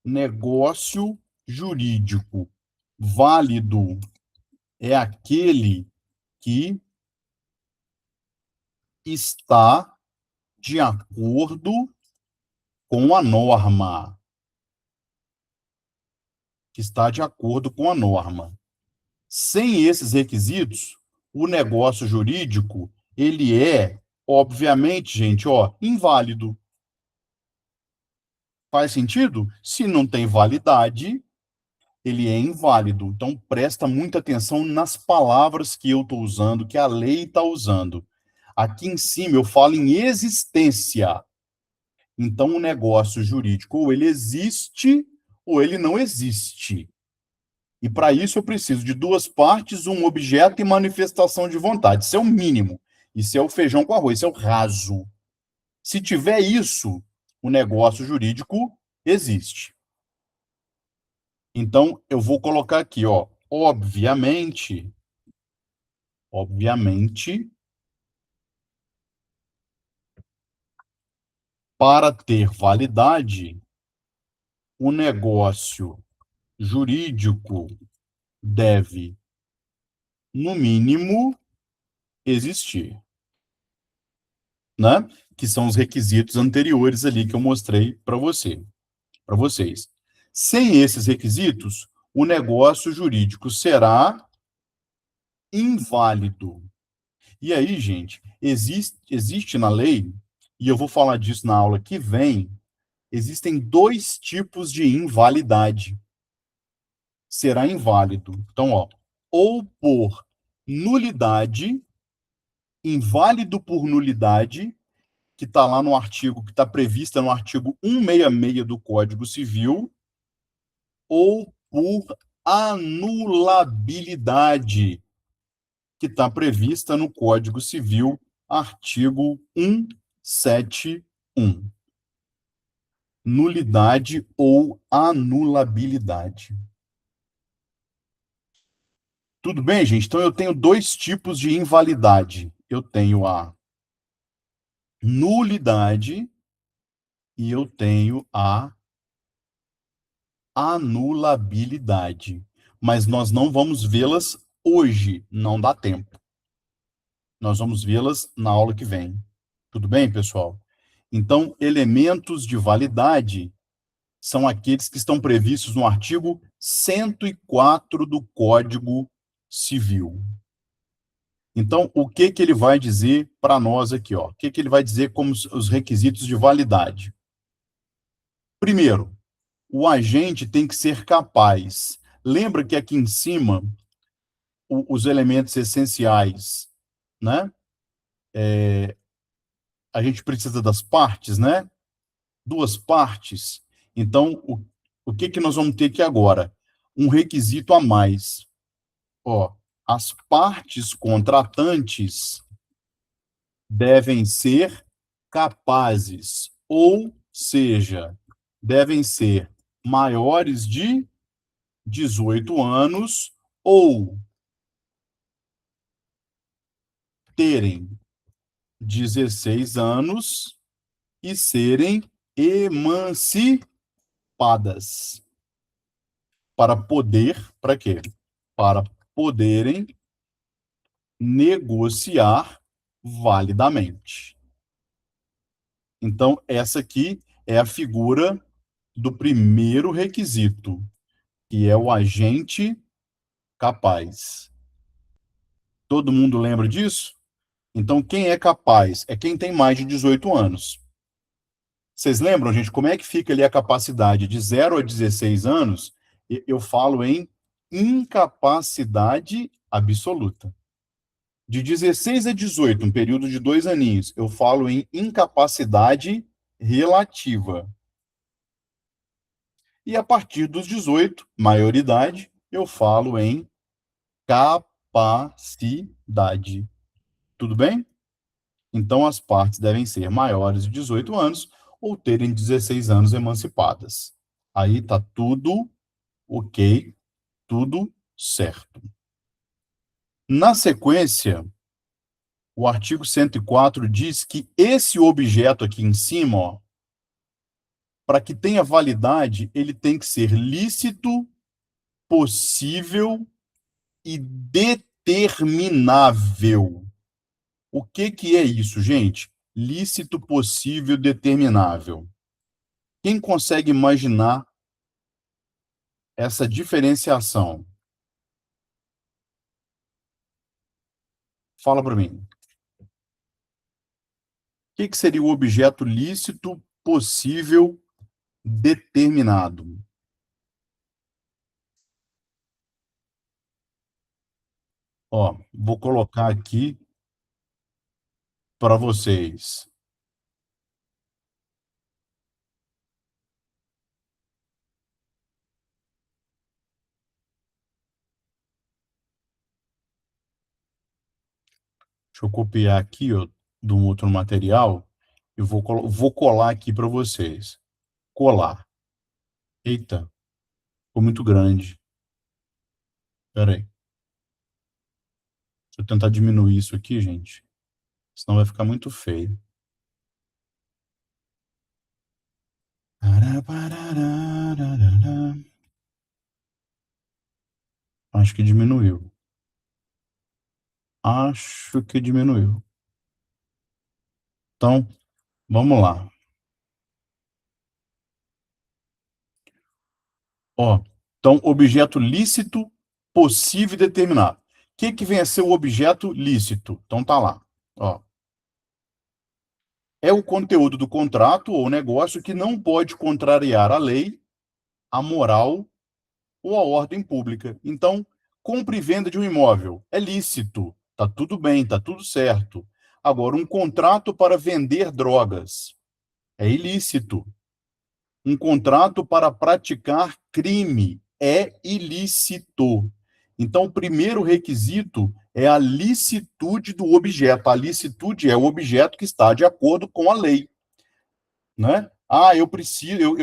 negócio jurídico válido é aquele que está de acordo com a norma, que está de acordo com a norma. Sem esses requisitos, o negócio jurídico, ele é, obviamente, gente, ó, inválido. Faz sentido? Se não tem validade, ele é inválido. Então, presta muita atenção nas palavras que eu estou usando, que a lei está usando. Aqui em cima eu falo em existência. Então, o negócio jurídico ou ele existe ou ele não existe. E para isso eu preciso de duas partes, um objeto e manifestação de vontade. Isso é o mínimo. Isso é o feijão com arroz, isso é o raso. Se tiver isso, o negócio jurídico existe. Então, eu vou colocar aqui, ó, obviamente, para ter validade, o negócio jurídico deve, no mínimo, existir, né? Que são os requisitos anteriores ali que eu mostrei para vocês. Sem esses requisitos, o negócio jurídico será inválido. E aí, gente, existe na lei, e eu vou falar disso na aula que vem, existem dois tipos de invalidade. Será inválido. Então, ó, ou por nulidade, inválido por nulidade, que está lá no artigo, que está prevista no artigo 166 do Código Civil, ou por anulabilidade, que está prevista no Código Civil, artigo 171. Nulidade ou anulabilidade. Tudo bem, gente? Então eu tenho dois tipos de invalidade. Eu tenho a nulidade e eu tenho a anulabilidade. Mas nós não vamos vê-las hoje, não dá tempo. Nós vamos vê-las na aula que vem. Tudo bem, pessoal? Então, elementos de validade são aqueles que estão previstos no artigo 104 do Código Civil. Então, o que ele vai dizer para nós aqui? Ó? O que ele vai dizer como os requisitos de validade? Primeiro, o agente tem que ser capaz. Lembra que aqui em cima, os elementos essenciais, né? A gente precisa das partes, né? Duas partes. Então, o que nós vamos ter aqui agora? Um requisito a mais. Ó, as partes contratantes devem ser capazes, ou seja, devem ser maiores de 18 anos ou terem 16 anos e serem emancipadas. Para quê? Para poderem negociar validamente. Então, essa aqui é a figura do primeiro requisito, que é o agente capaz. Todo mundo lembra disso? Então, quem é capaz? É quem tem mais de 18 anos. Vocês lembram, gente, como é que fica ali a capacidade de 0 a 16 anos? Eu falo em incapacidade absoluta. De 16 a 18, um período de 2 aninhos, eu falo em incapacidade relativa. E a partir dos 18, maioridade, eu falo em capacidade. Tudo bem? Então, as partes devem ser maiores de 18 anos ou terem 16 anos emancipadas. Aí tá tudo ok, tudo certo. Na sequência, o artigo 104 diz que esse objeto aqui em cima, para que tenha validade, ele tem que ser lícito, possível e determinável. O que é isso, gente? Lícito, possível, determinável. Quem consegue imaginar essa diferenciação? Fala para mim. O que seria o objeto lícito, possível, determinado? Ó, vou colocar aqui para vocês. Deixa eu copiar aqui, ó, de um outro material. Eu vou colar aqui para vocês. Colar. Eita, ficou muito grande. Espera aí. Deixa eu tentar diminuir isso aqui, gente. Senão vai ficar muito feio. Acho que diminuiu. Acho que diminuiu. Então, vamos lá. Ó, então, objeto lícito, possível e determinado. O que vem a ser o objeto lícito? Então, tá lá. Ó. É o conteúdo do contrato ou negócio que não pode contrariar a lei, a moral ou a ordem pública. Então, compra e venda de um imóvel é lícito, tá tudo bem, tá tudo certo. Agora, um contrato para vender drogas é ilícito. Um contrato para praticar crime é ilícito. Então, o primeiro requisito é a licitude do objeto. A licitude é o objeto que está de acordo com a lei, né? Ah, eu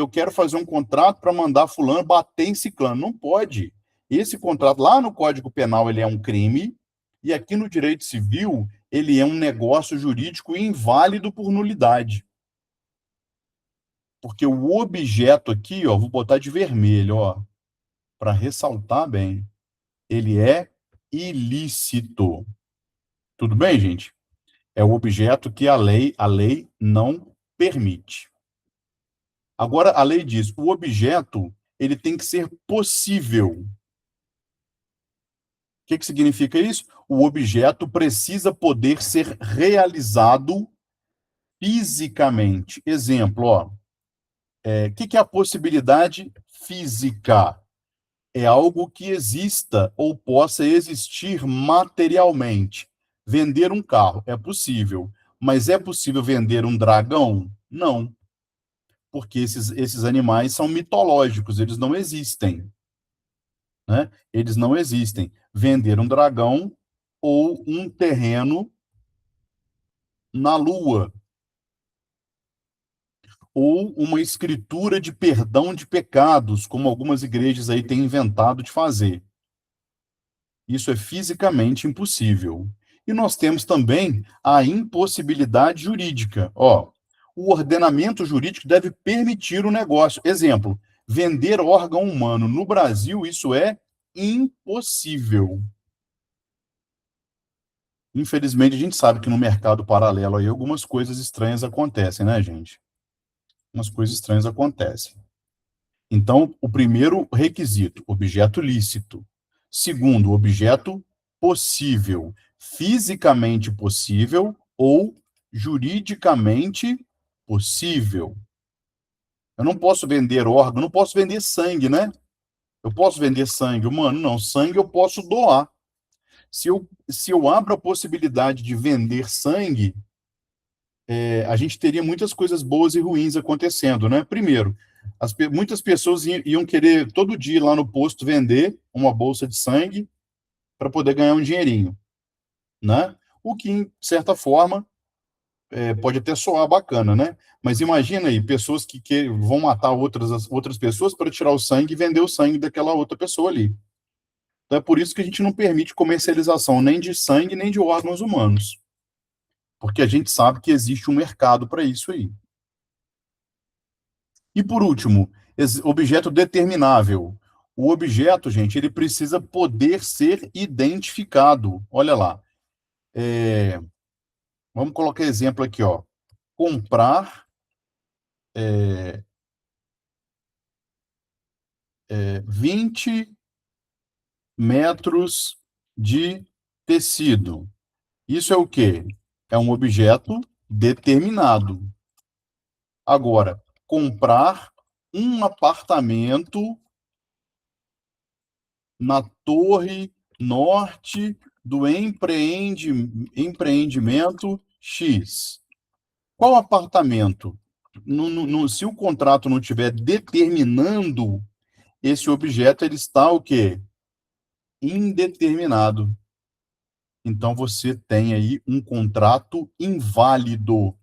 quero fazer um contrato para mandar fulano bater em ciclano. Não pode. Esse contrato lá no Código Penal ele é um crime e aqui no Direito Civil ele é um negócio jurídico inválido por nulidade. Porque o objeto aqui, ó, vou botar de vermelho, ó, para ressaltar bem. Ele é ilícito. Tudo bem, gente? É o objeto que a lei não permite. Agora, a lei diz, o objeto, ele tem que ser possível. O que significa isso? O objeto precisa poder ser realizado fisicamente. Exemplo, ó, que é a possibilidade física? É algo que exista ou possa existir materialmente. Vender um carro é possível, mas é possível vender um dragão? Não, porque esses animais são mitológicos, eles não existem, né? Eles não existem. Vender um dragão ou um terreno na Lua, ou uma escritura de perdão de pecados, como algumas igrejas aí têm inventado de fazer. Isso é fisicamente impossível. E nós temos também a impossibilidade jurídica. Ó, o ordenamento jurídico deve permitir o negócio. Exemplo, vender órgão humano. No Brasil, isso é impossível. Infelizmente, a gente sabe que no mercado paralelo aí algumas coisas estranhas acontecem, né, gente? Umas coisas estranhas acontecem. Então, o primeiro requisito, objeto lícito. Segundo, objeto possível, fisicamente possível ou juridicamente possível. Eu não posso vender órgão, não posso vender sangue, né? Eu posso vender sangue humano? Não, sangue eu posso doar. Se eu abro a possibilidade de vender sangue, a gente teria muitas coisas boas e ruins acontecendo, né? Primeiro, muitas pessoas iam querer todo dia ir lá no posto vender uma bolsa de sangue para poder ganhar um dinheirinho, né? O que, de certa forma, pode até soar bacana, né? Mas imagina aí, pessoas que vão matar outras pessoas para tirar o sangue e vender o sangue daquela outra pessoa ali. Então é por isso que a gente não permite comercialização nem de sangue nem de órgãos humanos, porque a gente sabe que existe um mercado para isso aí. E por último, objeto determinável. O objeto, gente, ele precisa poder ser identificado. Olha lá. Vamos colocar exemplo aqui, ó. Comprar 20 metros de tecido. Isso é o quê? É um objeto determinado. Agora, comprar um apartamento na Torre Norte do empreendimento X. Qual apartamento? Se o contrato não estiver determinando esse objeto, ele está o quê? Indeterminado. Então você tem aí um contrato inválido.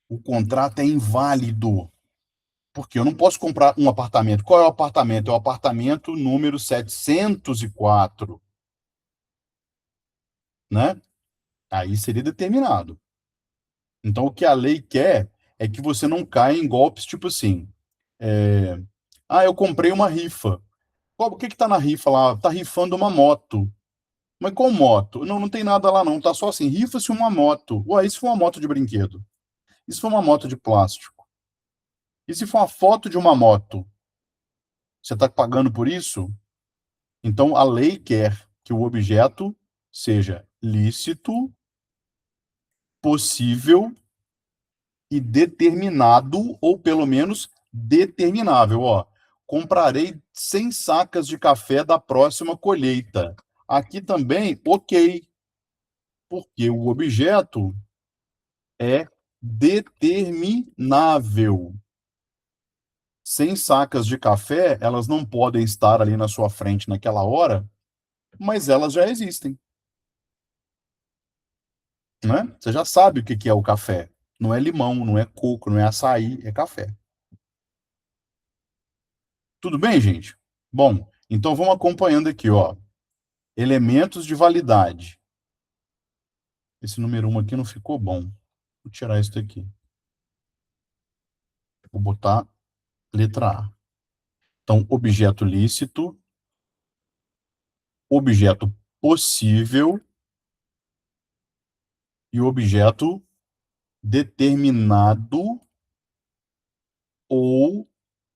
O contrato é inválido. Porque eu não posso comprar um apartamento. Qual é o apartamento? É o apartamento número 704, né? Aí seria determinado. Então, o que a lei quer é que você não caia em golpes tipo assim. é, eu comprei uma rifa. O que está na rifa lá? Está rifando uma moto. Mas qual moto? Não, não tem nada lá não. Tá só assim, rifa-se uma moto. Ué, e se for uma moto de brinquedo? E se for uma moto de plástico? E se for uma foto de uma moto? Você está pagando por isso? Então, a lei quer que o objeto seja lícito, possível e determinado, ou pelo menos determinável. Ó, comprarei 100 sacas de café da próxima colheita. Aqui também, ok, porque o objeto é determinável. 100 sacas de café, elas não podem estar ali na sua frente naquela hora, mas elas já existem, né? Você já sabe o que que é o café. Não é limão, não é coco, não é açaí, é café. Tudo bem, gente? Bom, então vamos acompanhando aqui, ó. Elementos de validade. Esse número 1 aqui não ficou bom. Vou tirar isso daqui. Vou botar letra A. Então, objeto lícito, objeto possível e objeto determinado ou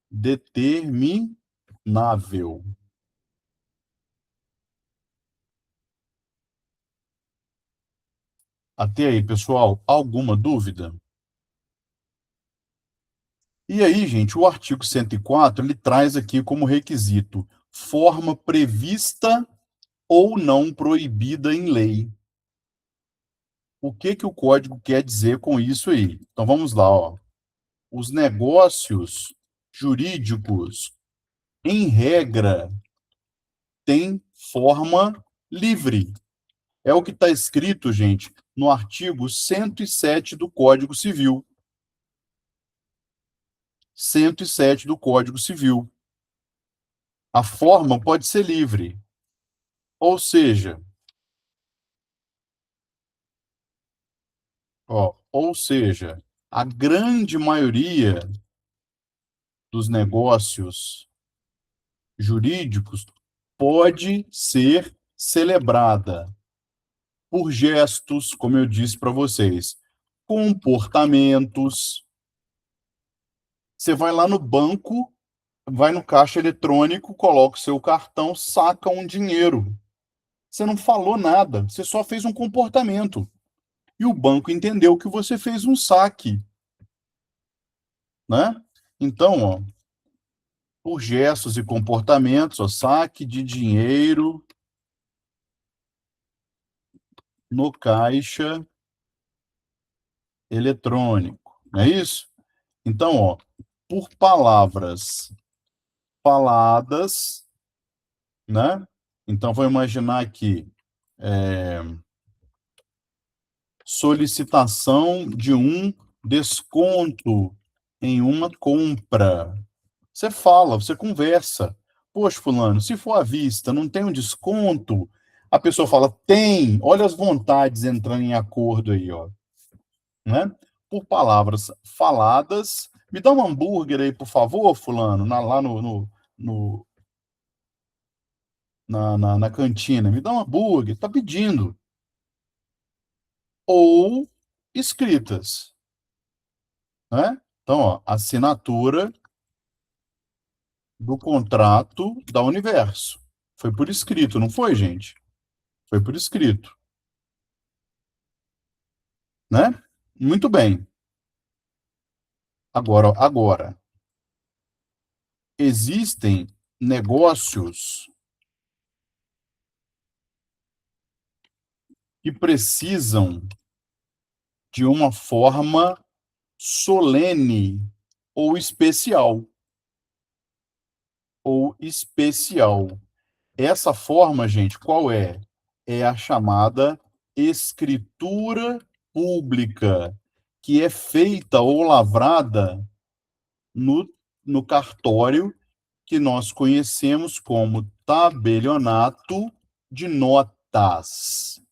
determinável. Até aí, pessoal, alguma dúvida? E aí, gente, o artigo 104, ele traz aqui como requisito forma prevista ou não proibida em lei. O que que o código quer dizer com isso aí? Então vamos lá, ó. Os negócios jurídicos, em regra, têm forma livre. É o que está escrito, gente, no artigo 107 do Código Civil. 107 do Código Civil. A forma pode ser livre. Ou seja, a grande maioria dos negócios jurídicos pode ser celebrada por gestos, como eu disse para vocês, comportamentos. Você vai lá no banco, vai no caixa eletrônico, coloca o seu cartão, saca um dinheiro. Você não falou nada, você só fez um comportamento. E o banco entendeu que você fez um saque, né? Então, ó, por gestos e comportamentos, ó, saque de dinheiro no caixa eletrônico, não é isso? Então, ó, por palavras faladas, né? Então, vou imaginar aqui, solicitação de um desconto em uma compra. Você fala, você conversa. Poxa, fulano, se for à vista, não tem um desconto? A pessoa fala, tem. Olha as vontades entrando em acordo aí, ó, né? Por palavras faladas. Me dá um hambúrguer aí, por favor, fulano, lá no, na cantina. Me dá um hambúrguer. Tá pedindo. Ou escritas, né? Então, ó, assinatura do contrato da Universo. Foi por escrito, não foi, gente? Foi por escrito, né? Muito bem. Agora, existem negócios que precisam de uma forma solene ou especial, ou especial. Essa forma, gente, qual é? É a chamada escritura pública, que é feita ou lavrada no, no cartório que nós conhecemos como tabelionato de notas.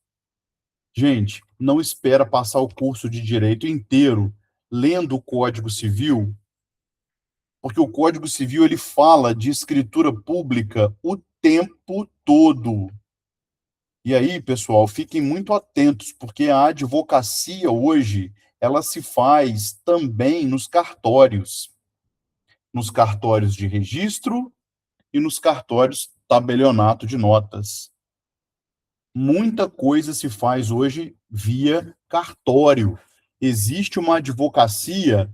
Gente, não espera passar o curso de direito inteiro lendo o Código Civil, porque o Código Civil ele fala de escritura pública o tempo todo. E aí, pessoal, fiquem muito atentos, porque a advocacia hoje, ela se faz também nos cartórios de registro e nos cartórios tabelionato de notas. Muita coisa se faz hoje via cartório. Existe uma advocacia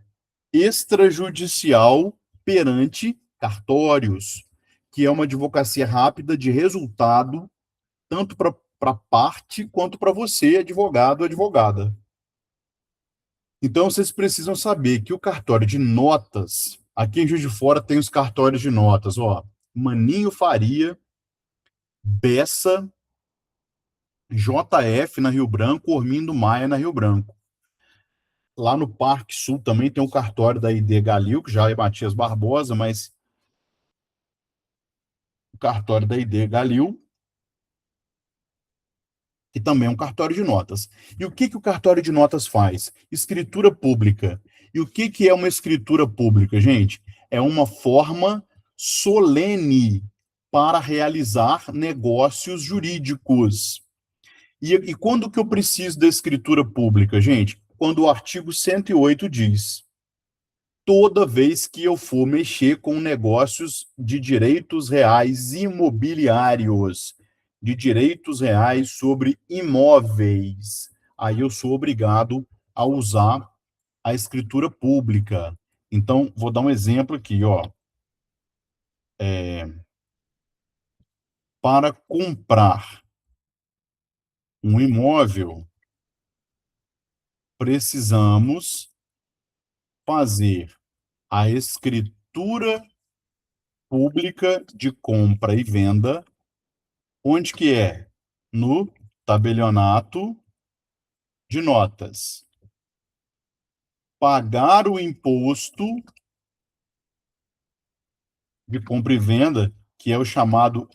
extrajudicial perante cartórios, que é uma advocacia rápida de resultado, tanto para a parte quanto para você, advogado ou advogada. Então, vocês precisam saber que o cartório de notas, aqui em Juiz de Fora tem os cartórios de notas, ó, Maninho Faria, Bessa, JF na Rio Branco, Ormindo Maia na Rio Branco. Lá no Parque Sul também tem o cartório da ID Galil, que já é Matias Barbosa, mas o cartório da ID Galil, que também é um cartório de notas. E o que, que o cartório de notas faz? Escritura pública. E o que, que é uma escritura pública, gente? É uma forma solene para realizar negócios jurídicos. E quando que eu preciso da escritura pública, gente? Quando o artigo 108 diz: toda vez que eu for mexer com negócios de direitos reais imobiliários, de direitos reais sobre imóveis, aí eu sou obrigado a usar a escritura pública. Então, vou dar um exemplo aqui, ó. Para comprar um imóvel, precisamos fazer a escritura pública de compra e venda. Onde que é? No tabelionato de notas. Pagar o imposto de compra e venda, que é o chamado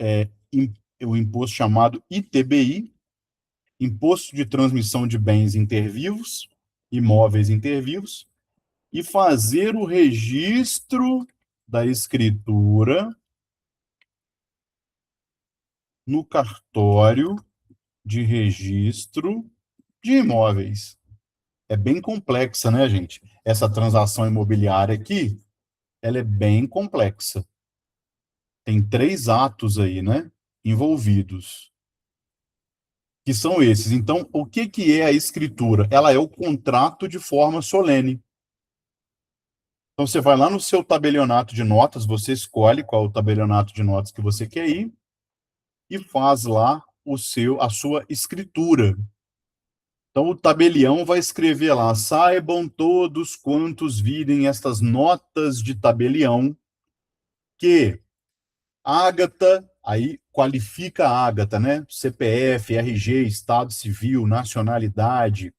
o imposto chamado ITBI, Imposto de Transmissão de Bens Intervivos, Imóveis Intervivos, e fazer o registro da escritura no cartório de registro de imóveis. É bem complexa, né, gente? Essa transação imobiliária aqui, ela é bem complexa. Tem três atos aí, né, envolvidos, que são esses. Então, o que que é a escritura? Ela é o contrato de forma solene. Então, você vai lá no seu tabelionato de notas, você escolhe qual é o tabelionato de notas que você quer ir e faz lá a sua escritura. Então, o tabelião vai escrever lá: saibam todos quantos virem estas notas de tabelião que Ágata, aí qualifica a Ágata, né? CPF, RG, Estado Civil, nacionalidade,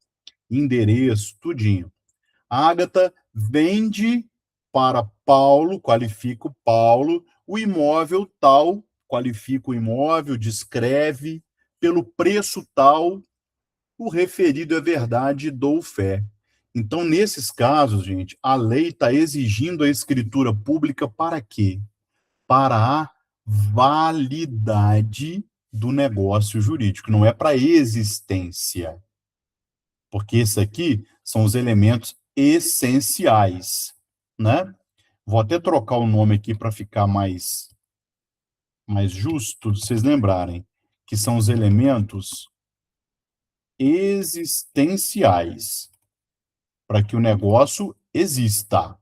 endereço, tudinho. Ágata vende para Paulo, qualifica o Paulo, o imóvel tal, qualifica o imóvel, descreve, pelo preço tal, o referido é verdade, dou fé. Então, nesses casos, gente, a lei está exigindo a escritura pública para quê? Para a validade do negócio jurídico, não é para existência, porque isso aqui são os elementos essenciais, né? Vou até trocar o nome aqui para ficar mais justo, vocês lembrarem, que são os elementos existenciais para que o negócio exista,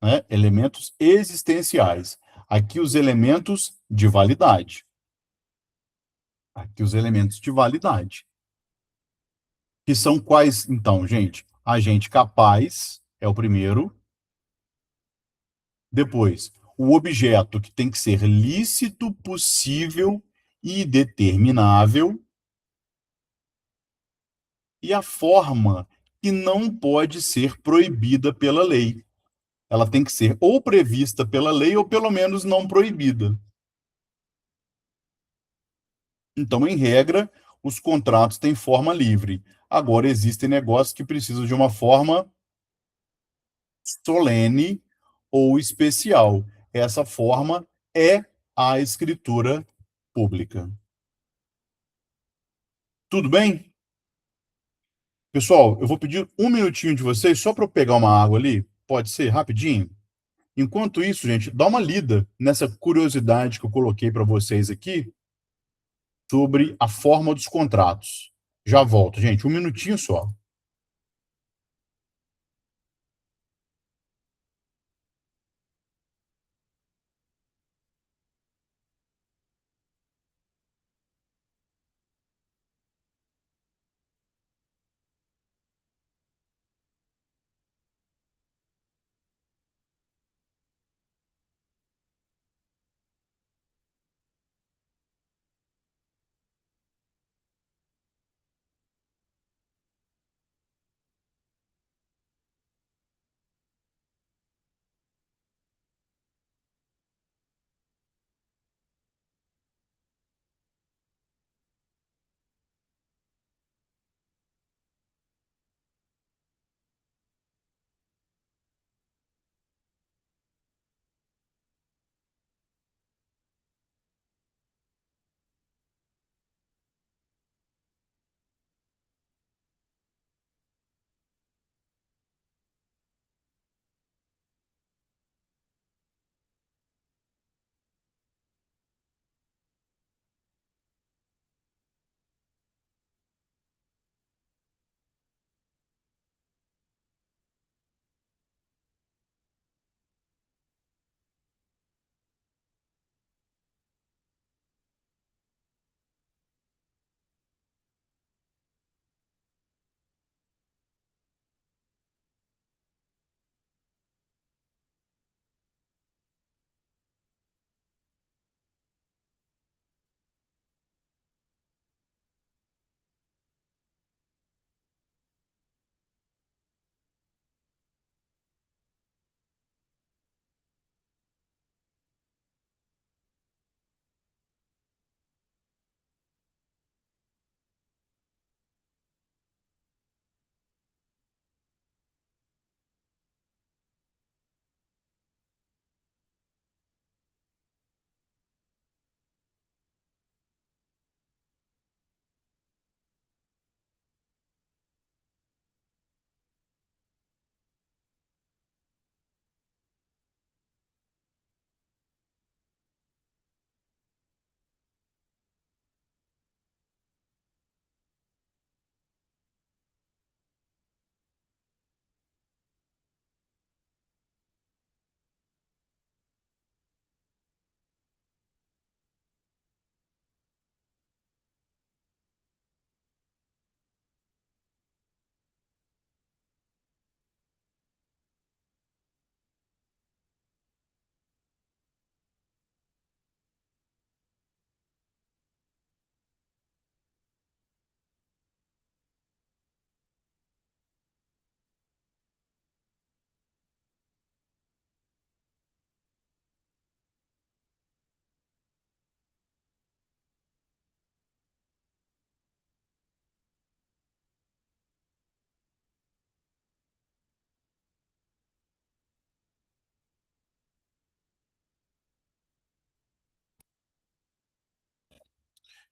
né? Elementos existenciais. Aqui os elementos de validade. Aqui os elementos de validade. Que são quais, então, gente? Agente capaz é o primeiro. Depois, o objeto que tem que ser lícito, possível e determinável. E a forma que não pode ser proibida pela lei. Ela tem que ser ou prevista pela lei ou pelo menos não proibida. Então, em regra, os contratos têm forma livre. Agora, existem negócios que precisam de uma forma solene ou especial. Essa forma é a escritura pública. Tudo bem? Pessoal, eu vou pedir um minutinho de vocês só para eu pegar uma água ali. Pode ser, rapidinho? Enquanto isso, gente, dá uma lida nessa curiosidade que eu coloquei para vocês aqui sobre a forma dos contratos. Já volto, gente, um minutinho só.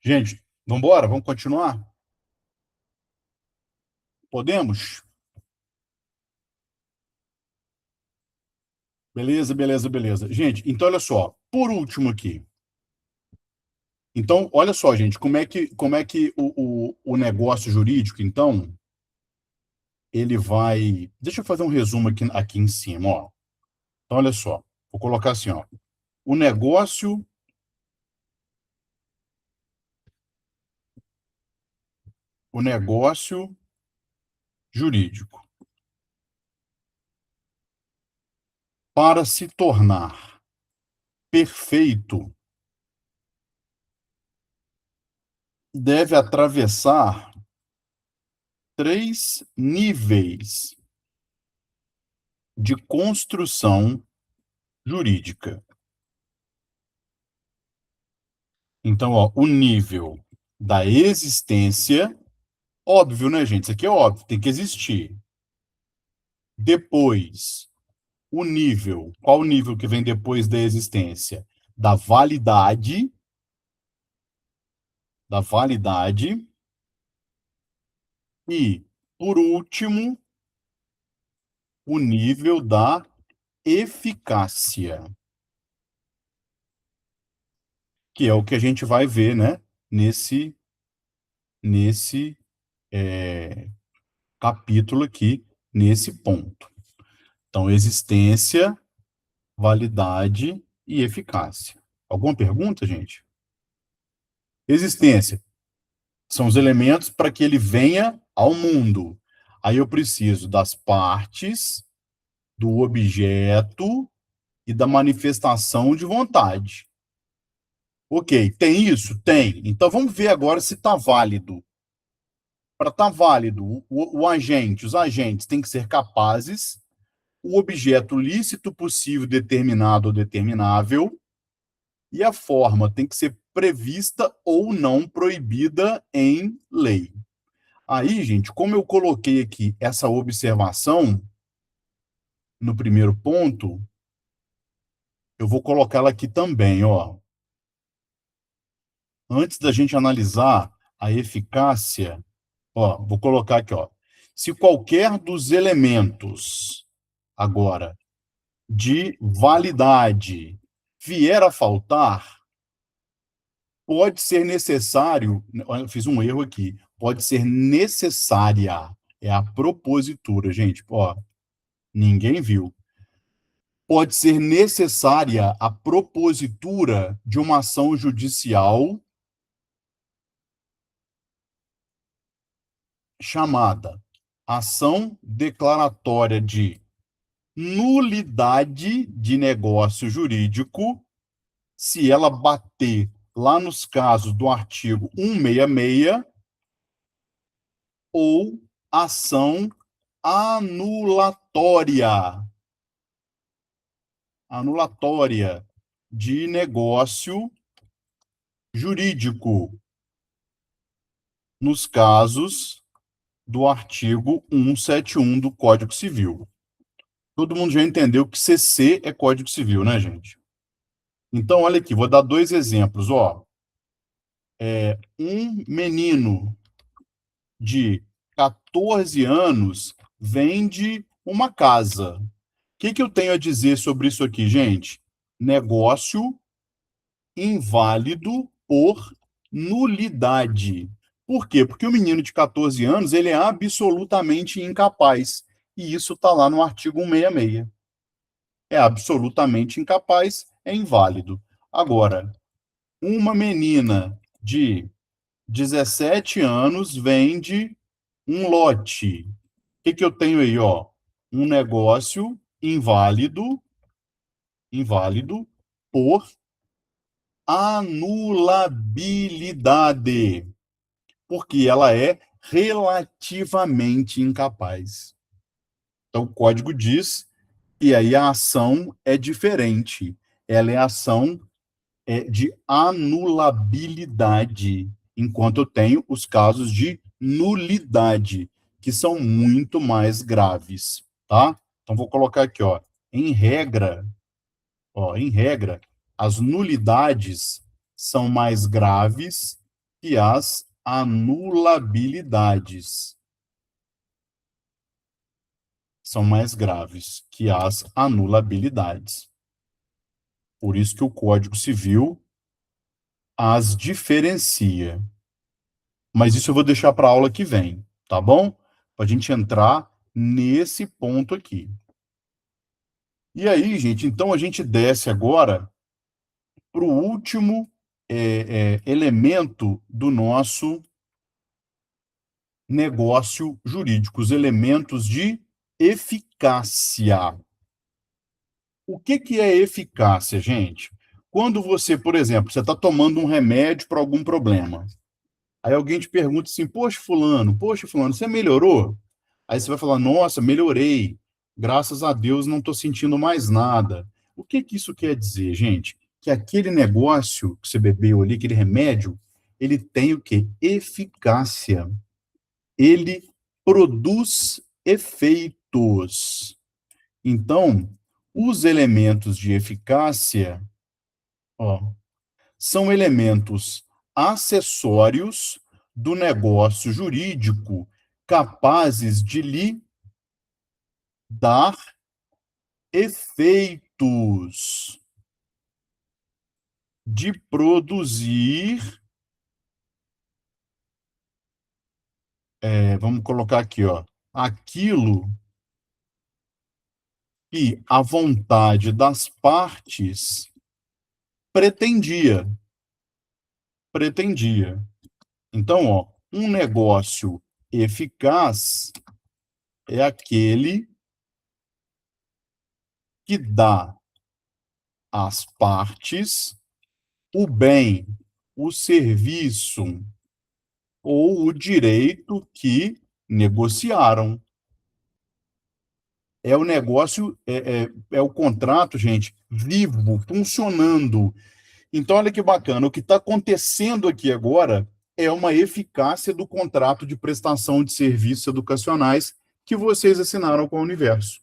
Gente, vamos embora? Vamos continuar? Podemos? Beleza, beleza, beleza. Gente, então olha só. Por último aqui. Então, olha só, gente, como é que o negócio jurídico, então, ele vai. Deixa eu fazer um resumo aqui em cima, ó. Então, olha só. Vou colocar assim, ó. O negócio, o negócio jurídico. Para se tornar perfeito, deve atravessar três níveis de construção jurídica. Então, ó, o nível da existência, óbvio, né, gente? Isso aqui é óbvio, tem que existir. Depois, qual o nível que vem depois da existência? Da validade, da validade e, por último, o nível da eficácia, que é o que a gente vai ver, né, nesse capítulo aqui, nesse ponto. Então, existência, validade e eficácia. Alguma pergunta, gente? Existência são os elementos para que ele venha ao mundo. Aí eu preciso das partes, do objeto e da manifestação de vontade. Ok, tem isso? Tem. Então vamos ver agora se está válido. Para estar válido, os agentes têm que ser capazes, o objeto lícito possível, determinado ou determinável, e a forma tem que ser prevista ou não proibida em lei. Aí, gente, como eu coloquei aqui essa observação no primeiro ponto, eu vou colocá-la aqui também, ó. Antes da gente analisar a eficácia, ó, vou colocar aqui, ó. Se qualquer dos elementos agora de validade vier a faltar, pode ser necessário, eu fiz um erro aqui, pode ser necessária, é a propositura, gente, ó, ninguém viu. Pode ser necessária a propositura de uma ação judicial chamada ação declaratória de nulidade de negócio jurídico, se ela bater lá nos casos do artigo 166, ou ação anulatória de negócio jurídico, nos casos do artigo 171 do Código Civil. Todo mundo já entendeu que CC é Código Civil, né, gente? Então, olha aqui, vou dar dois exemplos, ó. Um menino de 14 anos vende uma casa. O que eu tenho a dizer sobre isso aqui, gente? Negócio inválido por nulidade. Por quê? Porque o menino de 14 anos ele é absolutamente incapaz. E isso está lá no artigo 166. É absolutamente incapaz, é inválido. Agora, uma menina de 17 anos vende um lote. O que eu tenho aí, ó? Um negócio inválido por anulabilidade, porque ela é relativamente incapaz. Então, o código diz que aí a ação é diferente. Ela é ação de anulabilidade, enquanto eu tenho os casos de nulidade, que são muito mais graves, tá? Então, vou colocar aqui, ó, em regra, as nulidades são mais graves que as anulabilidades. São mais graves que as anulabilidades. Por isso que o Código Civil as diferencia. Mas isso eu vou deixar para a aula que vem, tá bom? Para a gente entrar nesse ponto aqui. E aí, gente, então a gente desce agora para o último elemento do nosso negócio jurídico, os elementos de eficácia. O que é eficácia, gente? Quando você, por exemplo, você está tomando um remédio para algum problema, aí alguém te pergunta assim, poxa, fulano, você melhorou? Aí você vai falar, nossa, melhorei, graças a Deus não estou sentindo mais nada. O que isso quer dizer, gente? Que aquele negócio que você bebeu ali, aquele remédio, ele tem o quê? Eficácia. Ele produz efeitos. Então, os elementos de eficácia, ó, são elementos acessórios do negócio jurídico capazes de lhe dar efeitos, de produzir, vamos colocar aqui, ó, aquilo que a vontade das partes pretendia. Pretendia. Então, ó, um negócio eficaz é aquele que dá às partes o bem, o serviço ou o direito que negociaram. É o negócio, é o contrato, gente, vivo, funcionando. Então, olha que bacana, o que está acontecendo aqui agora é uma eficácia do contrato de prestação de serviços educacionais que vocês assinaram com o Universo.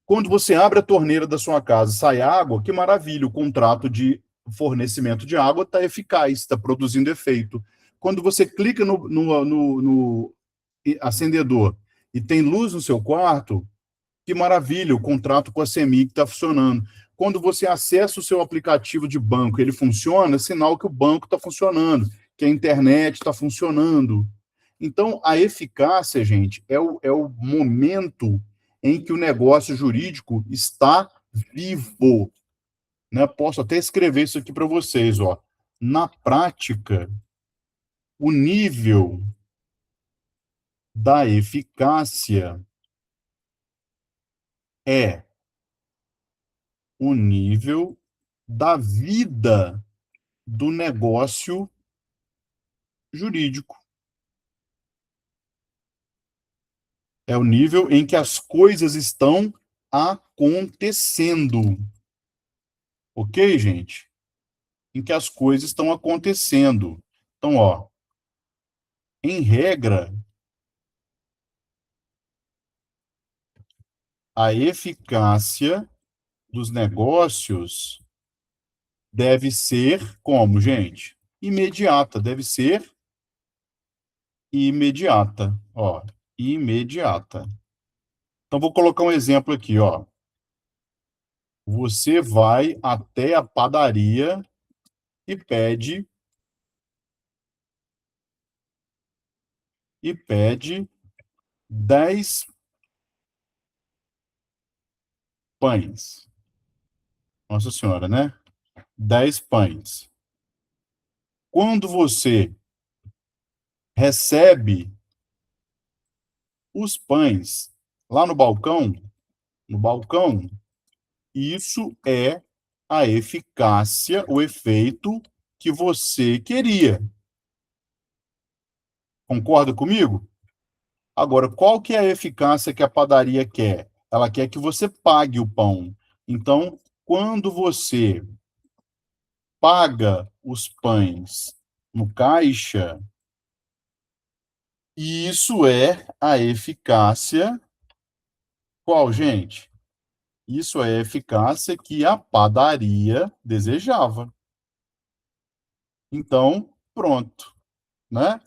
Quando você abre a torneira da sua casa e sai água, que maravilha, o contrato de fornecimento de água está eficaz, está produzindo efeito. Quando você clica no acendedor e tem luz no seu quarto, que maravilha, o contrato com a CEMIG está funcionando. Quando você acessa o seu aplicativo de banco, ele funciona, é sinal que o banco está funcionando, que a internet está funcionando. Então, a eficácia, gente, é o momento em que o negócio jurídico está vivo. Né? Posso até escrever isso aqui para vocês. Ó. Na prática, o nível da eficácia é o nível da vida do negócio jurídico. É o nível em que as coisas estão acontecendo. Ok, gente? Em que as coisas estão acontecendo. Então, ó, em regra, a eficácia dos negócios deve ser como, gente? Imediata, deve ser imediata, ó, imediata. Então, vou colocar um exemplo aqui, ó. Você vai até a padaria e pede 10 pães. Nossa Senhora, né? 10 pães. Quando você recebe os pães lá no balcão, isso é a eficácia, o efeito que você queria. Concorda comigo? Agora, qual que é a eficácia que a padaria quer? Ela quer que você pague o pão. Então, quando você paga os pães no caixa, isso é a eficácia. Qual, gente? Isso é a eficácia que a padaria desejava. Então, pronto, né?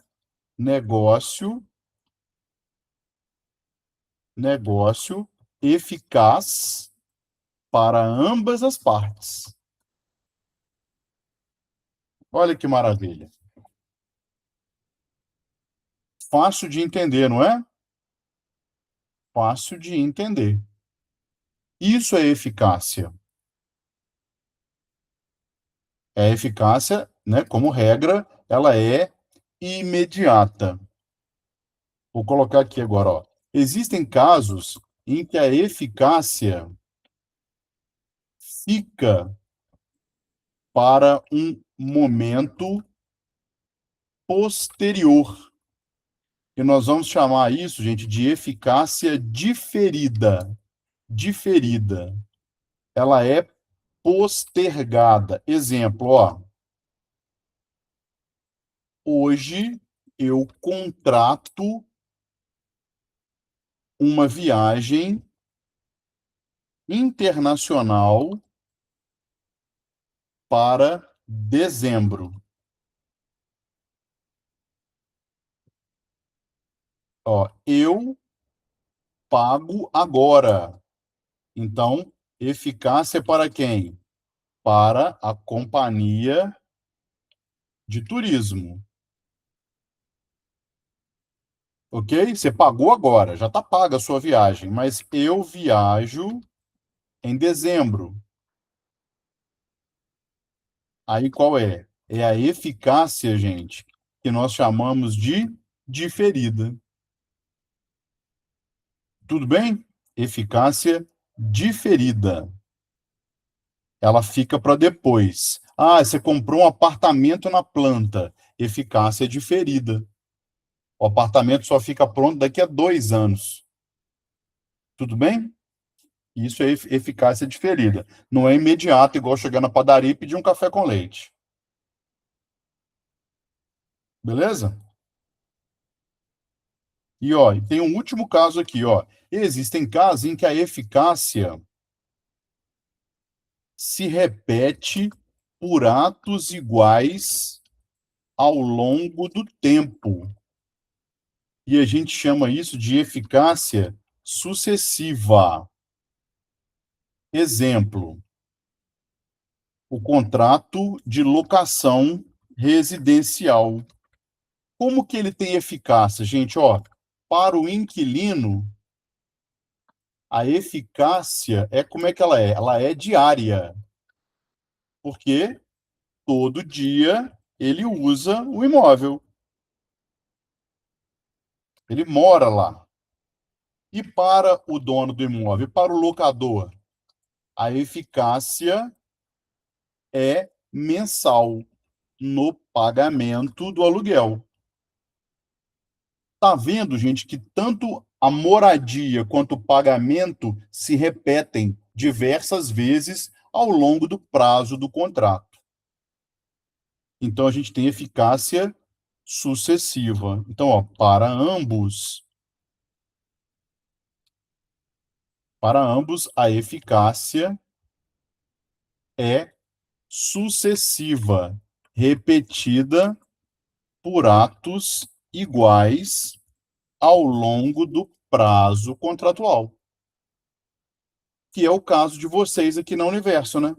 Negócio, negócio eficaz para ambas as partes. Olha que maravilha. Fácil de entender, não é? Fácil de entender. Isso é eficácia. É eficácia, né? Como regra, ela é imediata. Vou colocar aqui agora, ó. Existem casos em que a eficácia fica para um momento posterior. E nós vamos chamar isso, gente, de eficácia diferida. Diferida. Ela é postergada. Exemplo, ó. Hoje eu contrato uma viagem internacional para dezembro. Ó, eu pago agora. Então, eficácia para quem? Para a companhia de turismo. Ok? Você pagou agora, já está paga a sua viagem, mas eu viajo em dezembro. Aí qual é? É a eficácia, gente, que nós chamamos de diferida. Tudo bem? Eficácia diferida. Ela fica para depois. Ah, você comprou um apartamento na planta. Eficácia diferida. O apartamento só fica pronto daqui a 2 anos. Tudo bem? Isso é eficácia diferida. Não é imediato, igual chegar na padaria e pedir um café com leite. Beleza? E ó, tem um último caso aqui, ó. Existem casos em que a eficácia se repete por atos iguais ao longo do tempo. E a gente chama isso de eficácia sucessiva. Exemplo, o contrato de locação residencial. Como que ele tem eficácia, gente? Ó, para o inquilino, a eficácia é como é que ela é? Ela é diária, porque todo dia ele usa o imóvel, ele mora lá. E para o dono do imóvel, para o locador, a eficácia é mensal no pagamento do aluguel. Tá vendo, gente, que tanto a moradia quanto o pagamento se repetem diversas vezes ao longo do prazo do contrato. Então a gente tem eficácia sucessiva. Então, ó, para ambos a eficácia é sucessiva, repetida por atos iguais ao longo do prazo contratual, que é o caso de vocês aqui na Universo, né?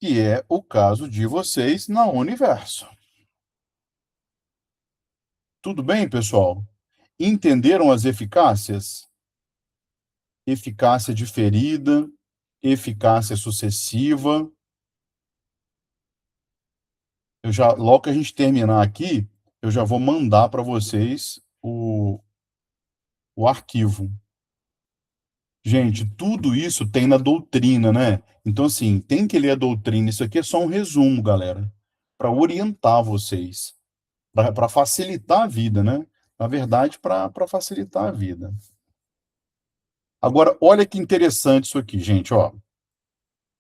Que é o caso de vocês na Universo. Tudo bem, pessoal? Entenderam as eficácias? Eficácia diferida, eficácia sucessiva. Eu já, logo que a gente terminar aqui, eu já vou mandar para vocês o arquivo. Gente, tudo isso tem na doutrina, né? Então, assim, tem que ler a doutrina. Isso aqui é só um resumo, galera, para orientar vocês, para facilitar a vida, né? Na verdade, para facilitar a vida. Agora, olha que interessante isso aqui, gente, ó.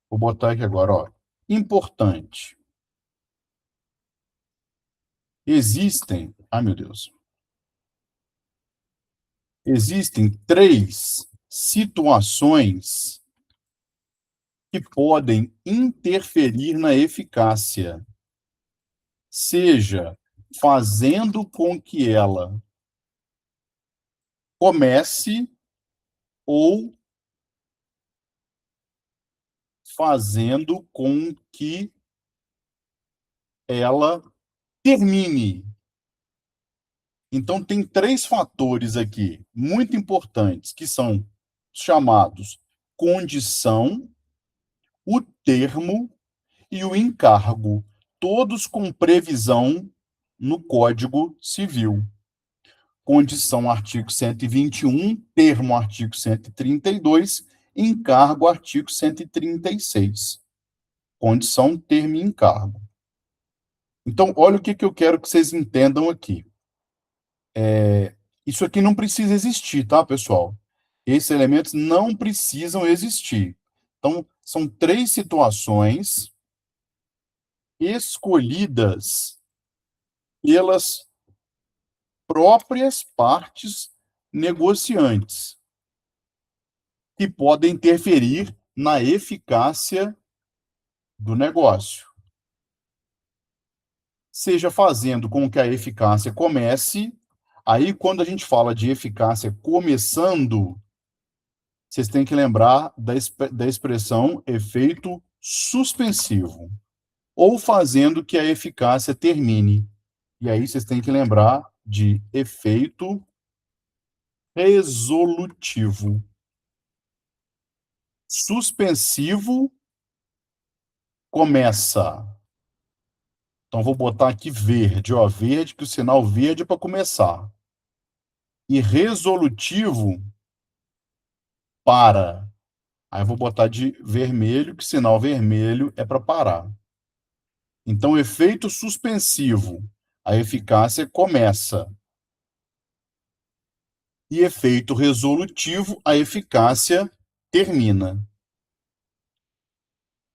Vou botar aqui agora, ó. Importante. Existem, ai meu Deus, existem 3 situações que podem interferir na eficácia, seja fazendo com que ela comece ou fazendo com que ela termine. Então, tem três fatores aqui muito importantes, que são chamados condição, o termo e o encargo, todos com previsão no Código Civil. Condição, artigo 121, termo, artigo 132, encargo, artigo 136. Condição, termo e encargo. Então, olha o que eu quero que vocês entendam aqui. Isso aqui não precisa existir, tá, pessoal? Esses elementos não precisam existir. Então, são três situações escolhidas pelas próprias partes negociantes, que podem interferir na eficácia do negócio. Seja fazendo com que a eficácia comece. Aí, quando a gente fala de eficácia começando, vocês têm que lembrar da expressão efeito suspensivo, ou fazendo que a eficácia termine. E aí vocês têm que lembrar de efeito resolutivo. Suspensivo começa. Então, vou botar aqui verde, ó, verde, que o sinal verde é para começar. E resolutivo para. Aí eu vou botar de vermelho, que sinal vermelho é para parar. Então, efeito suspensivo, a eficácia começa. E efeito resolutivo, a eficácia termina.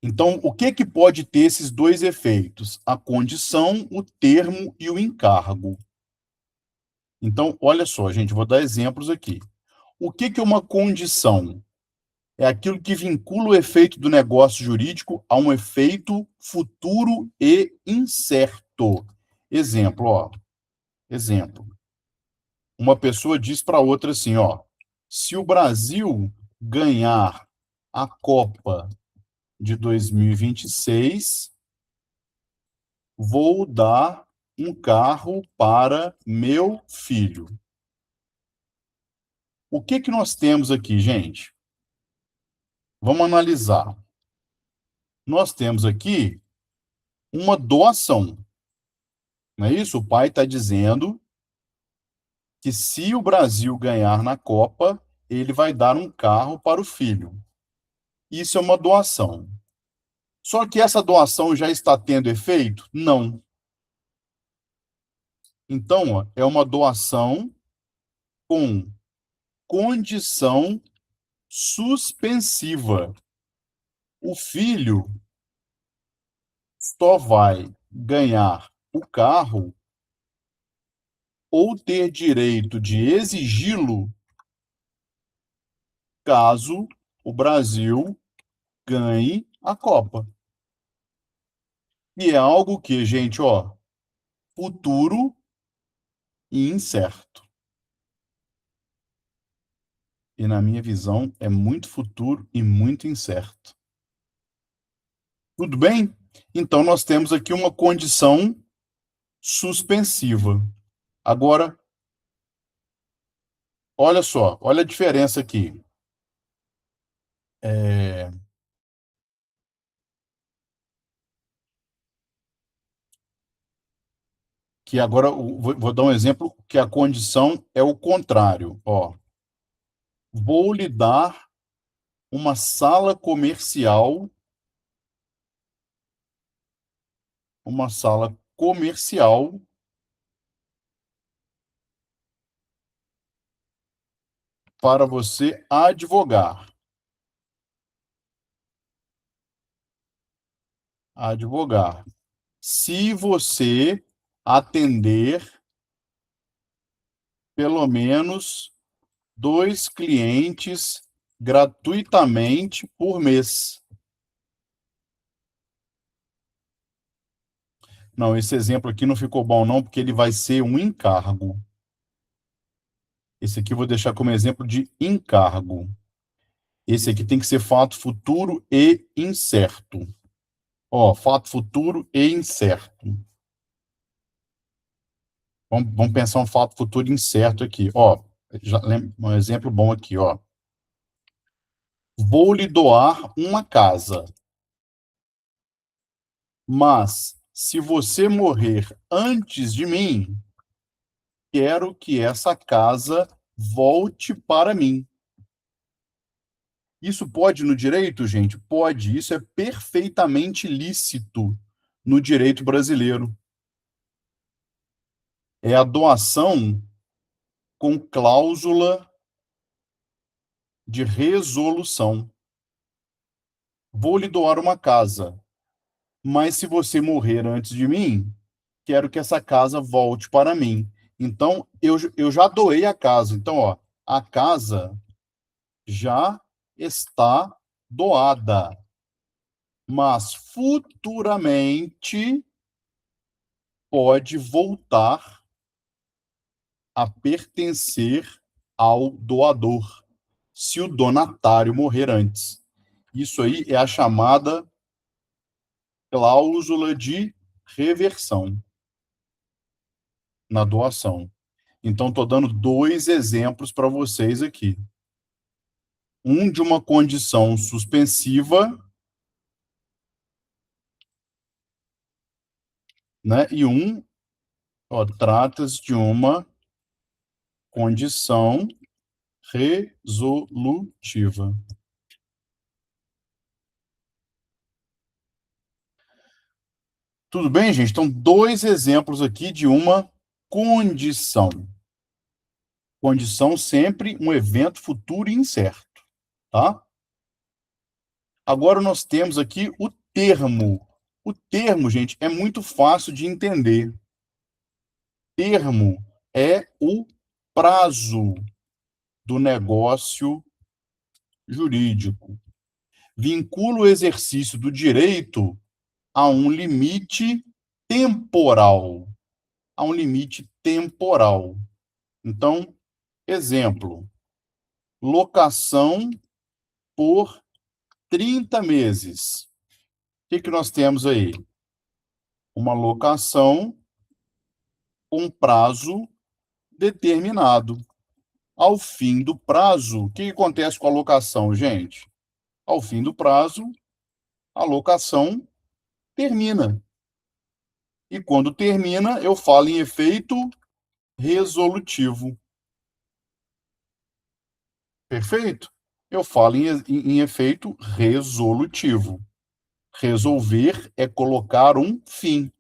Então, o que pode ter esses dois efeitos? A condição, o termo e o encargo. Então, olha só, gente, vou dar exemplos aqui. O que é uma condição? É aquilo que vincula o efeito do negócio jurídico a um efeito futuro e incerto. Exemplo, ó. Exemplo. Uma pessoa diz para outra assim, ó: se o Brasil ganhar a Copa de 2026, vou dar um carro para meu filho. O que nós temos aqui, gente? Vamos analisar. Nós temos aqui uma doação. Não é isso? O pai está dizendo que se o Brasil ganhar na Copa, ele vai dar um carro para o filho. Isso é uma doação. Só que essa doação já está tendo efeito? Não. Então, ó, é uma doação com condição suspensiva. O filho só vai ganhar o carro ou ter direito de exigi-lo caso o Brasil ganhe a Copa. E é algo que, gente, ó, futuro e incerto. E na minha visão é muito futuro e muito incerto. Tudo bem? Então nós temos aqui uma condição suspensiva. Agora, olha só, olha a diferença aqui. Que agora vou dar um exemplo que a condição é o contrário. Ó, vou lhe dar uma sala comercial para você advogar. Advogar. Se você atender pelo menos 2 clientes gratuitamente por mês. Não, esse exemplo aqui não ficou bom, não, porque ele vai ser um encargo. Esse aqui eu vou deixar como exemplo de encargo. Esse aqui tem que ser fato futuro e incerto. Ó, fato futuro e incerto. Vamos pensar um fato futuro incerto aqui. Ó, um exemplo bom aqui, ó. Vou lhe doar uma casa, mas se você morrer antes de mim, quero que essa casa volte para mim. Isso pode no direito, gente? Pode. Isso é perfeitamente lícito no direito brasileiro. É a doação com cláusula de resolução. Vou lhe doar uma casa, mas se você morrer antes de mim, quero que essa casa volte para mim. Então, eu já doei a casa. Então, ó, a casa já está doada, mas futuramente pode voltar a pertencer ao doador, se o donatário morrer antes. Isso aí é a chamada cláusula de reversão na doação. Então, estou dando dois exemplos para vocês aqui. Um de uma condição suspensiva, né? E trata-se de uma condição resolutiva. Tudo bem, gente? Então, dois exemplos aqui de uma condição. Condição sempre um evento futuro e incerto, tá? Agora nós temos aqui o termo. O termo, gente, é muito fácil de entender. Termo é o prazo do negócio jurídico. Vincula o exercício do direito a um limite temporal. A um limite temporal. Então, exemplo, locação por 30 meses. O que nós temos aí? Uma locação com prazo determinado. Ao fim do prazo, o que acontece com a locação, gente? Ao fim do prazo, a locação termina. E quando termina, eu falo em efeito resolutivo. Perfeito? Eu falo em efeito resolutivo. Resolver é colocar um fim.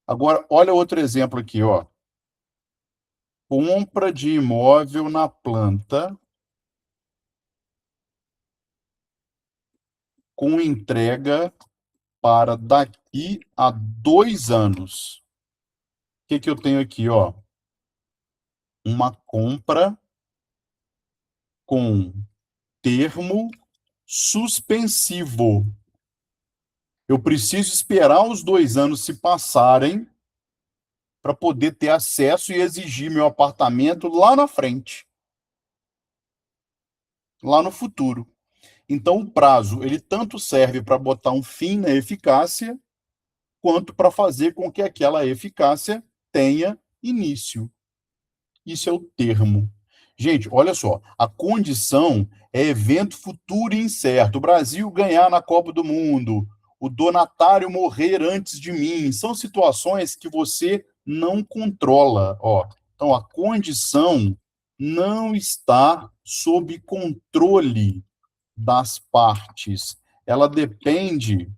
Agora, olha outro exemplo aqui, ó. Compra de imóvel na planta com entrega para daqui a 2 anos. O que eu tenho aqui, ó? Uma compra com termo suspensivo. Eu preciso esperar os 2 anos se passarem para poder ter acesso e exigir meu apartamento lá na frente, lá no futuro. Então, o prazo, ele tanto serve para botar um fim na eficácia, quanto para fazer com que aquela eficácia tenha início. Isso é o termo. Gente, olha só, a condição é evento futuro e incerto. O Brasil ganhar na Copa do Mundo, o donatário morrer antes de mim, são situações que você não controla, ó. Então, a condição não está sob controle das partes. Ela depende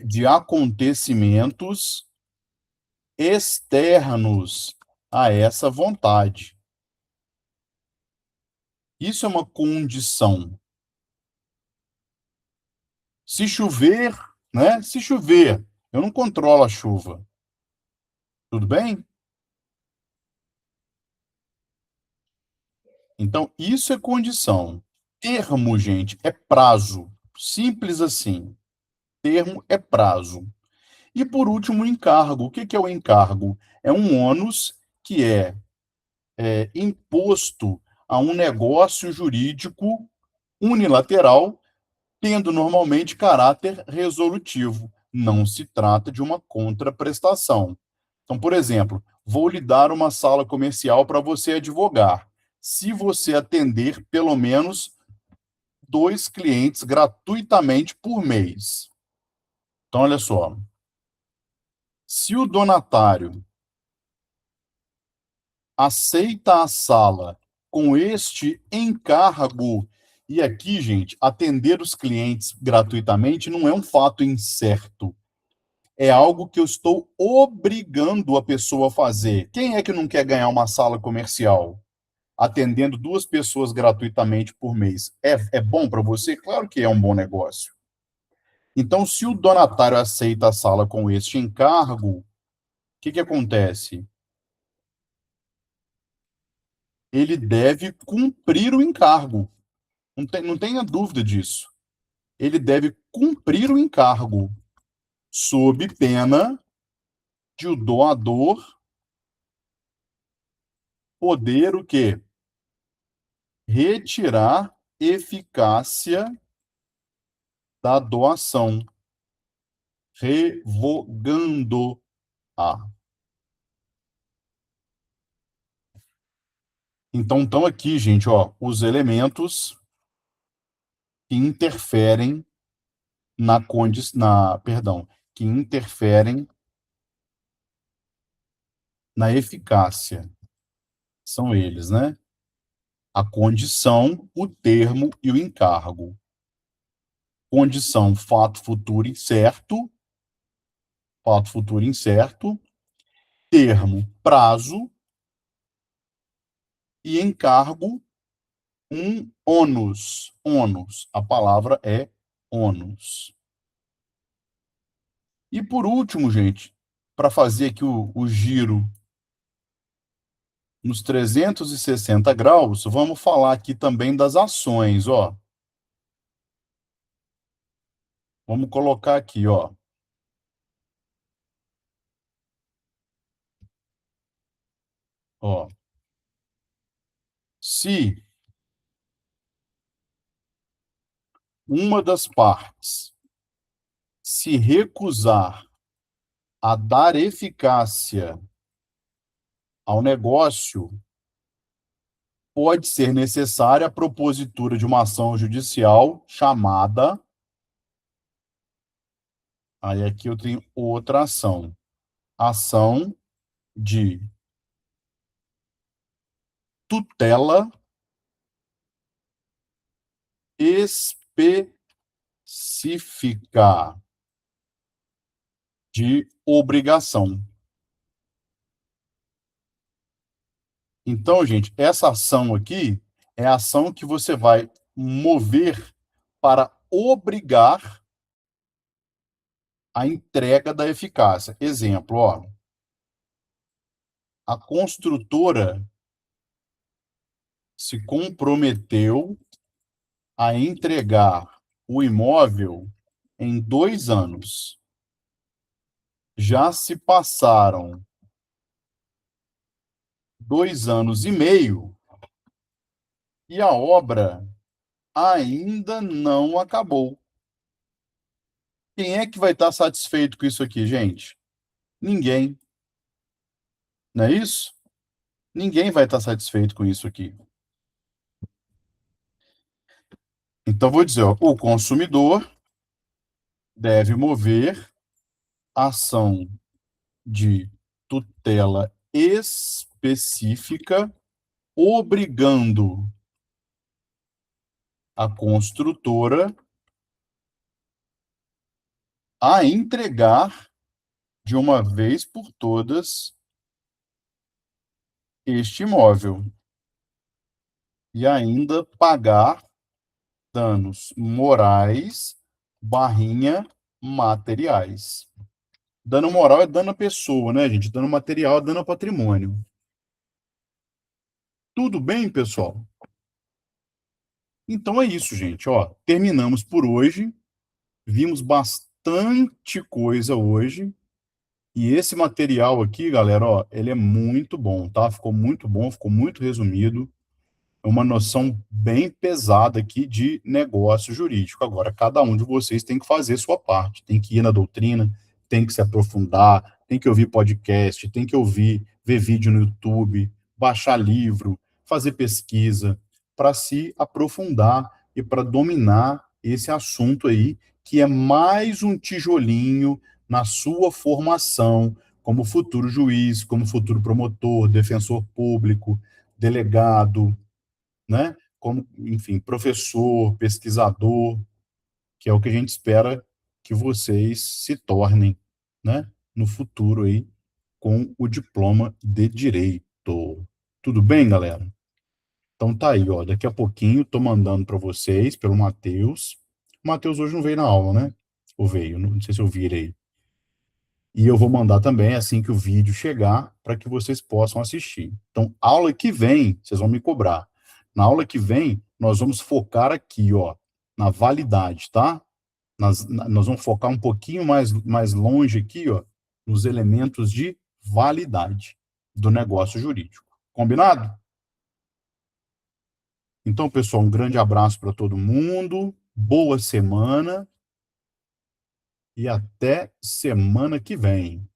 de acontecimentos externos a essa vontade. Isso é uma condição. Se chover, né? Se chover, eu não controlo a chuva. Tudo bem? Então, isso é condição. Termo, gente, é prazo. Simples assim. Termo é prazo. E, por último, o encargo. O que que é o encargo? É um ônus que é imposto a um negócio jurídico unilateral, tendo normalmente caráter resolutivo. Não se trata de uma contraprestação. Então, por exemplo, vou lhe dar uma sala comercial para você advogar. Se você atender pelo menos 2 clientes gratuitamente por mês. Então, olha só. Se o donatário aceita a sala com este encargo, e aqui, gente, atender os clientes gratuitamente não é um fato incerto. É algo que eu estou obrigando a pessoa a fazer. Quem é que não quer ganhar uma sala comercial atendendo 2 pessoas gratuitamente por mês? É bom para você? Claro que é um bom negócio. Então, se o donatário aceita a sala com este encargo, o que que acontece? Ele deve cumprir o encargo. Não tenha dúvida disso. Ele deve cumprir o encargo, sob pena de o doador poder o quê? Retirar eficácia da doação, revogando-a. Então, estão aqui, gente, ó, os elementos que interferem perdão, que interferem na eficácia. São eles, né? A condição, o termo e o encargo. Condição, fato futuro incerto, termo, prazo, e encargo, um ônus. Ônus, a palavra é ônus. E por último, gente, para fazer aqui o giro nos 360 graus, vamos falar aqui também das ações, ó. Vamos colocar aqui, ó. Ó. Se uma das partes se recusar a dar eficácia ao negócio, pode ser necessária a propositura de uma ação judicial chamada. Aí aqui eu tenho outra ação. Ação de tutela específica de obrigação. Então, gente, essa ação aqui é a ação que você vai mover para obrigar a entrega da eficácia. Exemplo, ó, a construtora se comprometeu a entregar o imóvel em 2 anos. Já se passaram 2 anos e meio e a obra ainda não acabou. Quem é que vai estar satisfeito com isso aqui, gente? Ninguém, não é isso? Ninguém vai estar satisfeito com isso aqui. Então, vou dizer, ó, o consumidor deve mover ação de tutela específica, obrigando a construtora a entregar de uma vez por todas este imóvel e ainda pagar danos morais barrinha materiais. Dano moral é dano à pessoa, né, gente? Dano material é dano ao patrimônio. Tudo bem, pessoal? Então é isso, gente. Ó, terminamos por hoje. Vimos bastante coisa hoje. E esse material aqui, galera, ó, ele é muito bom, tá? Ficou muito bom, ficou muito resumido. É uma noção bem pesada aqui de negócio jurídico. Agora, cada um de vocês tem que fazer sua parte, tem que ir na doutrina, tem que se aprofundar, tem que ouvir podcast, tem que ouvir, ver vídeo no YouTube, baixar livro, fazer pesquisa, para se aprofundar e para dominar esse assunto aí, que é mais um tijolinho na sua formação como futuro juiz, como futuro promotor, defensor público, delegado, né? Como, enfim, professor, pesquisador, que é o que a gente espera que vocês se tornem, né? No futuro aí, com o diploma de direito. Tudo bem, galera? Então tá aí, ó. Daqui a pouquinho tô mandando para vocês pelo Matheus. O Matheus hoje não veio na aula, né? Ou veio, não sei se eu vi ele aí. E eu vou mandar também assim que o vídeo chegar para que vocês possam assistir. Então, aula que vem, vocês vão me cobrar. Na aula que vem, nós vamos focar aqui, ó, na validade, tá? Nós vamos focar um pouquinho mais longe aqui, ó, nos elementos de validade do negócio jurídico. Combinado? Então, pessoal, um grande abraço para todo mundo, boa semana e até semana que vem.